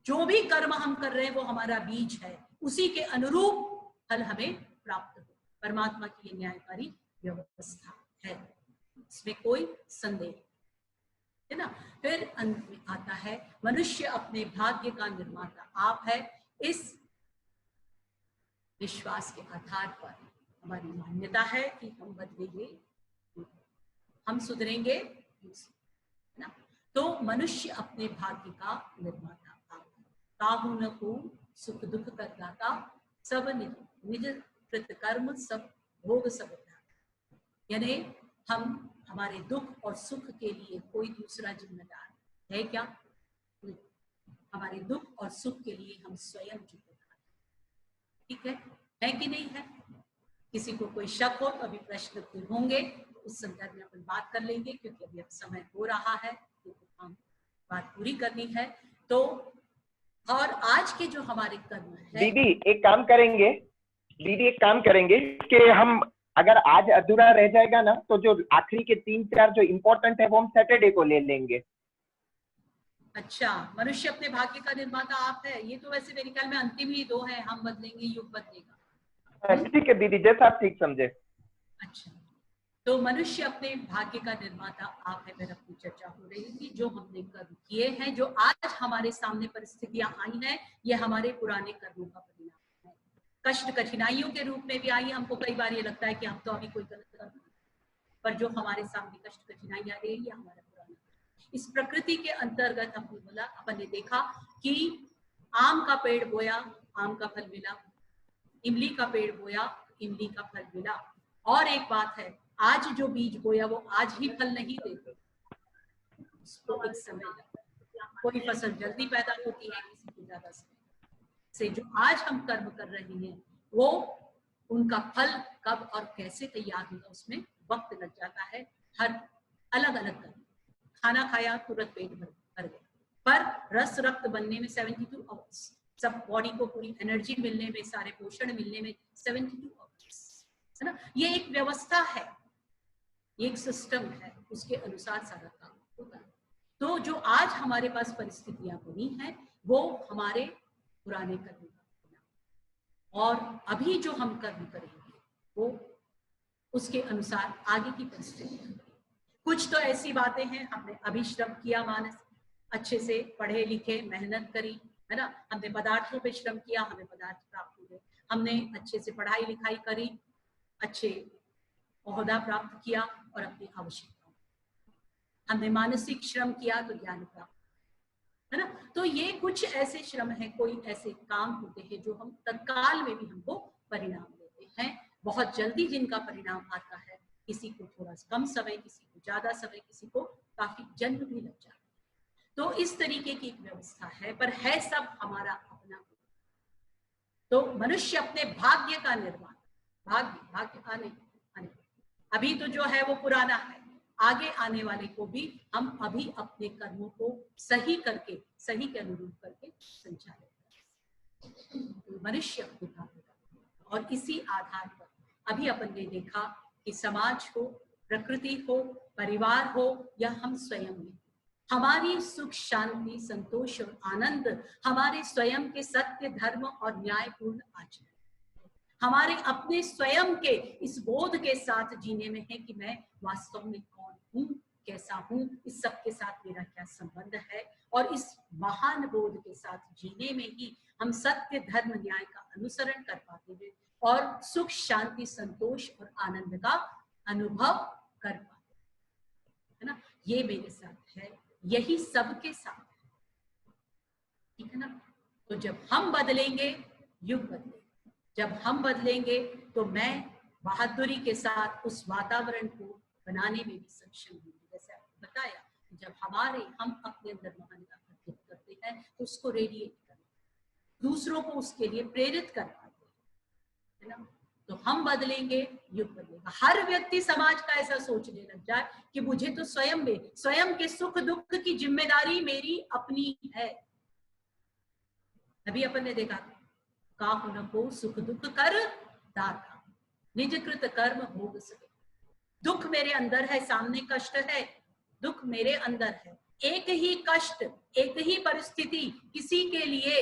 जो भी कर्म हम कर रहे हैं वो हमारा बीज है, उसी के अनुरूप फल हमें प्राप्त हो। परमात्मा की ये न्यायकारी व्यवस्था है, इसमें कोई संदेह है ना। फिर अंत में आता है, मनुष्य अपने भाग्य का निर्माता आप है। इस विश्वास के आधार पर हमारी मान्यता है कि हम बदलेंगे, हम सुधरेंगे, है ना। तो मनुष्य अपने भाग्य का निर्माता आप है। काहू न को सुख दुख कर दाता, सब निज कृत कर्म सब भोग सब, यानी हम हमारे दुख और सुख के लिए कोई दूसरा जिम्मेदार है क्या? हमारे दुख और सुख के लिए हम स्वयं जिम्मेदार, ठीक है कि नहीं है? किसी को कोई शक हो तो अभी प्रश्न होंगे, तो उस संदर्भ में अपन बात कर लेंगे, क्योंकि अभी समय हो रहा है, तो हम बात पूरी करनी है। तो और आज के जो हमारे कर्म है, दीदी एक काम करेंगे, कि हम अगर आज अधूरा रह जाएगा ना, तो जो आखिरी के 3-4 जो इम्पोर्टेंट है वो हम सैटरडे को ले लेंगे। अच्छा, मनुष्य अपने भाग्य का निर्माता आप है, ये तो वैसे मेरे ख्याल में अंतिम ही 2 है, हम बदलेंगे युग बदलेगा। ठीक है दीदी, जैसा आप ठीक समझे। अच्छा, तो मनुष्य अपने भाग्य का निर्माता आप है, मेरा अपनी चर्चा हो रही थी। जो हमने कर्म किए हैं, जो आज हमारे सामने परिस्थितियां आई हैं, ये हमारे पुराने कर्मों का परिणाम है। कष्ट कठिनाइयों के रूप में भी आई। हमको कई बार ये लगता है कि हम तो अभी कोई गलत कर्म, पर जो हमारे सामने कष्ट कठिनाइयां आ रही है, ये हमारा पुराना। इस प्रकृति के अंतर्गत हमने बोला, अपन ने देखा कि आम का पेड़ बोया, आम का फल मिला, इमली का पेड़ बोया, इमली का फल मिला। और एक बात है, आज जो बीज बोया वो आज ही फल नहीं देते, उसको एक समय लगता है। कोई फसल जल्दी पैदा होती है, किसी को ज्यादा समय से। जो आज हम कर्म कर रहे हैं, वो उनका फल कब और कैसे तैयार होगा, उसमें वक्त लग जाता है। हर अलग अलग कर्म, खाना खाया तुरंत पेट भर गया, पर रस रक्त बनने में 72 आवर्स, सब बॉडी को पूरी एनर्जी मिलने में, सारे पोषण मिलने में 72 आवर्स, है ना। ये एक व्यवस्था है, एक सिस्टम है, उसके अनुसार सारा काम होता है। तो जो आज हमारे पास परिस्थितियां बनी हैं, वो हमारे पुराने कर्म का परिणाम, और अभी जो हम कर्म करेंगे वो उसके अनुसार आगे की परिस्थितियां। कुछ तो ऐसी बातें हैं, हमने अभी श्रम किया, मानस अच्छे से पढ़े लिखे, मेहनत करी, है ना। हमने पदार्थों पे श्रम किया, हमें पदार्थ प्राप्त हुए। हमने अच्छे से पढ़ाई लिखाई करी, अच्छे ओहदा प्राप्त किया, और अपनी आवश्यकताओं, हमने मानसिक श्रम किया तो ज्ञान प्राप्त, है ना। तो ये कुछ ऐसे श्रम है, कोई ऐसे काम होते हैं जो हम तत्काल में भी हमको परिणाम देते हैं। बहुत जल्दी जिनका परिणाम आता है, किसी को थोड़ा कम समय, किसी को ज्यादा समय, किसी को काफी जन्म भी लग जाता है। तो इस तरीके की एक व्यवस्था है, पर है सब हमारा अपना। तो मनुष्य अपने भाग्य का निर्माण, भाग्य आने अभी तो जो है वो पुराना है, आगे आने वाले को भी हम अभी अपने कर्मों को सही करके, सही के अनुरूप करके संचालित करें। मनुष्य अपने भाग्य का, और इसी आधार पर अभी अपन ने देखा कि समाज हो, प्रकृति हो, परिवार हो, या हम स्वयं में, हमारी सुख शांति संतोष और आनंद हमारे स्वयं के सत्य धर्म और न्यायपूर्ण आचरण, हमारे अपने स्वयं के इस बोध के साथ जीने में है कि मैं वास्तव में कौन हूँ, कैसा हूँ, इस सब के साथ मेरा क्या संबंध है, और इस महान बोध के साथ जीने में ही हम सत्य धर्म न्याय का अनुसरण कर पाते हैं और सुख शांति संतोष और आनंद का अनुभव कर पाते है ना। ये मेरे साथ है, यही सबके साथ है, ठीक है ना। तो जब हम बदलेंगे युग बदलेगा, जब हम बदलेंगे तो मैं बहादुरी के साथ उस वातावरण को बनाने में भी सक्षम होंगे। जैसे आपको बताया, जब हम अपने अंदर महानता अर्जित करते हैं तो उसको रेडिएट करते हैं, दूसरों को उसके लिए प्रेरित कर पाते हैं, है ना। तो हम बदलेंगे युग बदलेगा। हर व्यक्ति समाज का ऐसा सोचने लग जाए कि मुझे तो स्वयं के सुख दुख की जिम्मेदारी मेरी अपनी है। अभी अपन ने देखा, काहु न को सुख दुख कर दाता, निज कृत कर्म भोग सके। दुख मेरे अंदर है, सामने कष्ट है, दुख मेरे अंदर है। एक ही कष्ट, एक ही परिस्थिति किसी के लिए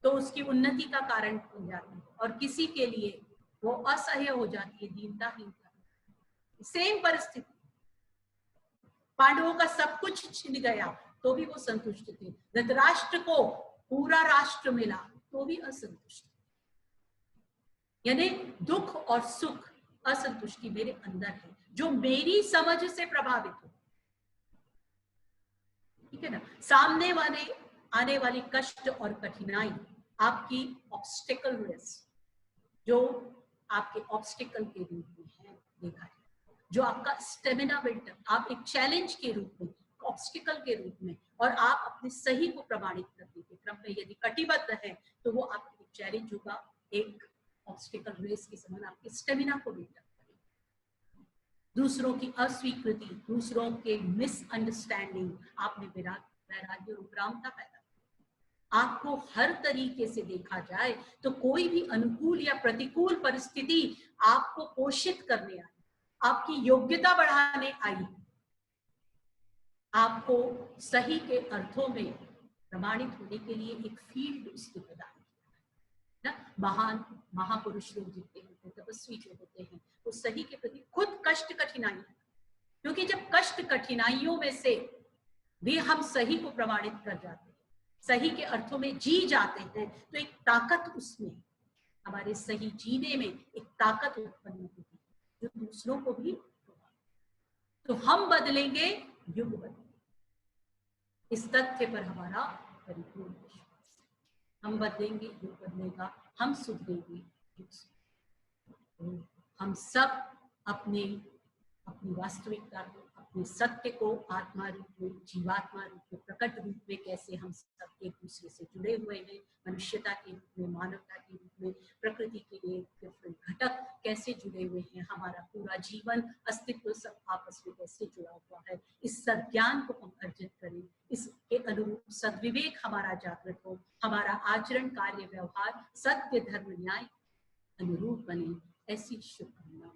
तो उसकी उन्नति का कारण बन जाती है और किसी के लिए वो असह्य हो जाती है, दीनताहीनता। सेम परिस्थिति, पांडवों का सब कुछ छिन गया तो भी वो संतुष्ट थे। धृतराष्ट्र को पूरा राष्ट्र मिला तो भी असंतुष्ट। यानी दुख और सुख, असंतुष्टि मेरे अंदर है जो मेरी समझ से प्रभावित हो, ठीक है ना। सामने वाले आने वाली कष्ट और कठिनाई आपकी ऑब्स्टिकल रेस, जो आपके ऑब्स्टिकल के रूप में है देखा जाए, जो आपका स्टेमिना बिल्डर, आप एक चैलेंज के रूप में, ऑब्स्टिकल के रूप में, और आप अपने सही को प्रमाणित करने के क्रम में यदि कटिबद्ध है तो वो आपके चैलेंज होगा, एक ऑब्स्टिकल रेस के समान आपके स्टेमिना को बिल्डअप करेगा। दूसरों की अस्वीकृति, दूसरों के मिसअंडरस्टैंडिंग, आप में वैराग्य और उपरामता पैदा, आपको हर तरीके से देखा जाए तो कोई भी अनुकूल या प्रतिकूल परिस्थिति आपको पोषित करने आई, आपकी योग्यता बढ़ाने आई, आपको सही के अर्थों में प्रमाणित होने के लिए एक फील्ड उसकी प्रदान किया है। महान महापुरुष लोग जितने होते हैं, तपस्वी जो होते हैं, वो सही के प्रति खुद कष्ट कठिनाई, क्योंकि जब कष्ट कठिनाइयों में से भी हम सही को प्रमाणित कर जाते हैं, सही के अर्थों में जी जाते हैं, तो एक ताकत उसमें, हमारे सही जीने में एक ताकत उत्पन्न होती है जो दूसरों को भी। तो हम बदलेंगे, युग बदलेंगे, इस तथ्य पर हमारा परिपूर्ण विश्वास। हम बदलेंगे, युग बदलेगा, हम सुधरेंगे, युग सुधरेगा। हम सब अपनी वास्तविकता को, अपने सत्य को आत्मा रूप में, जीवात्मा रूप में, प्रकट रूप में कैसे हम सब एक दूसरे से जुड़े हुए हैं, मनुष्यता के रूप में, मानवता के रूप में, प्रकृति के लिए डिफरेंट घटक कैसे जुड़े हुए हैं, हमारा पूरा जीवन अस्तित्व सब आपस में कैसे जुड़ा हुआ है, इस सज्ञान को हम अर्जित करें, इसके अनुरूप सद्विवेक हमारा जागृत हो, हमारा आचरण कार्य व्यवहार सत्य धर्म न्याय अनुरूप बने, ऐसी शुभकामना।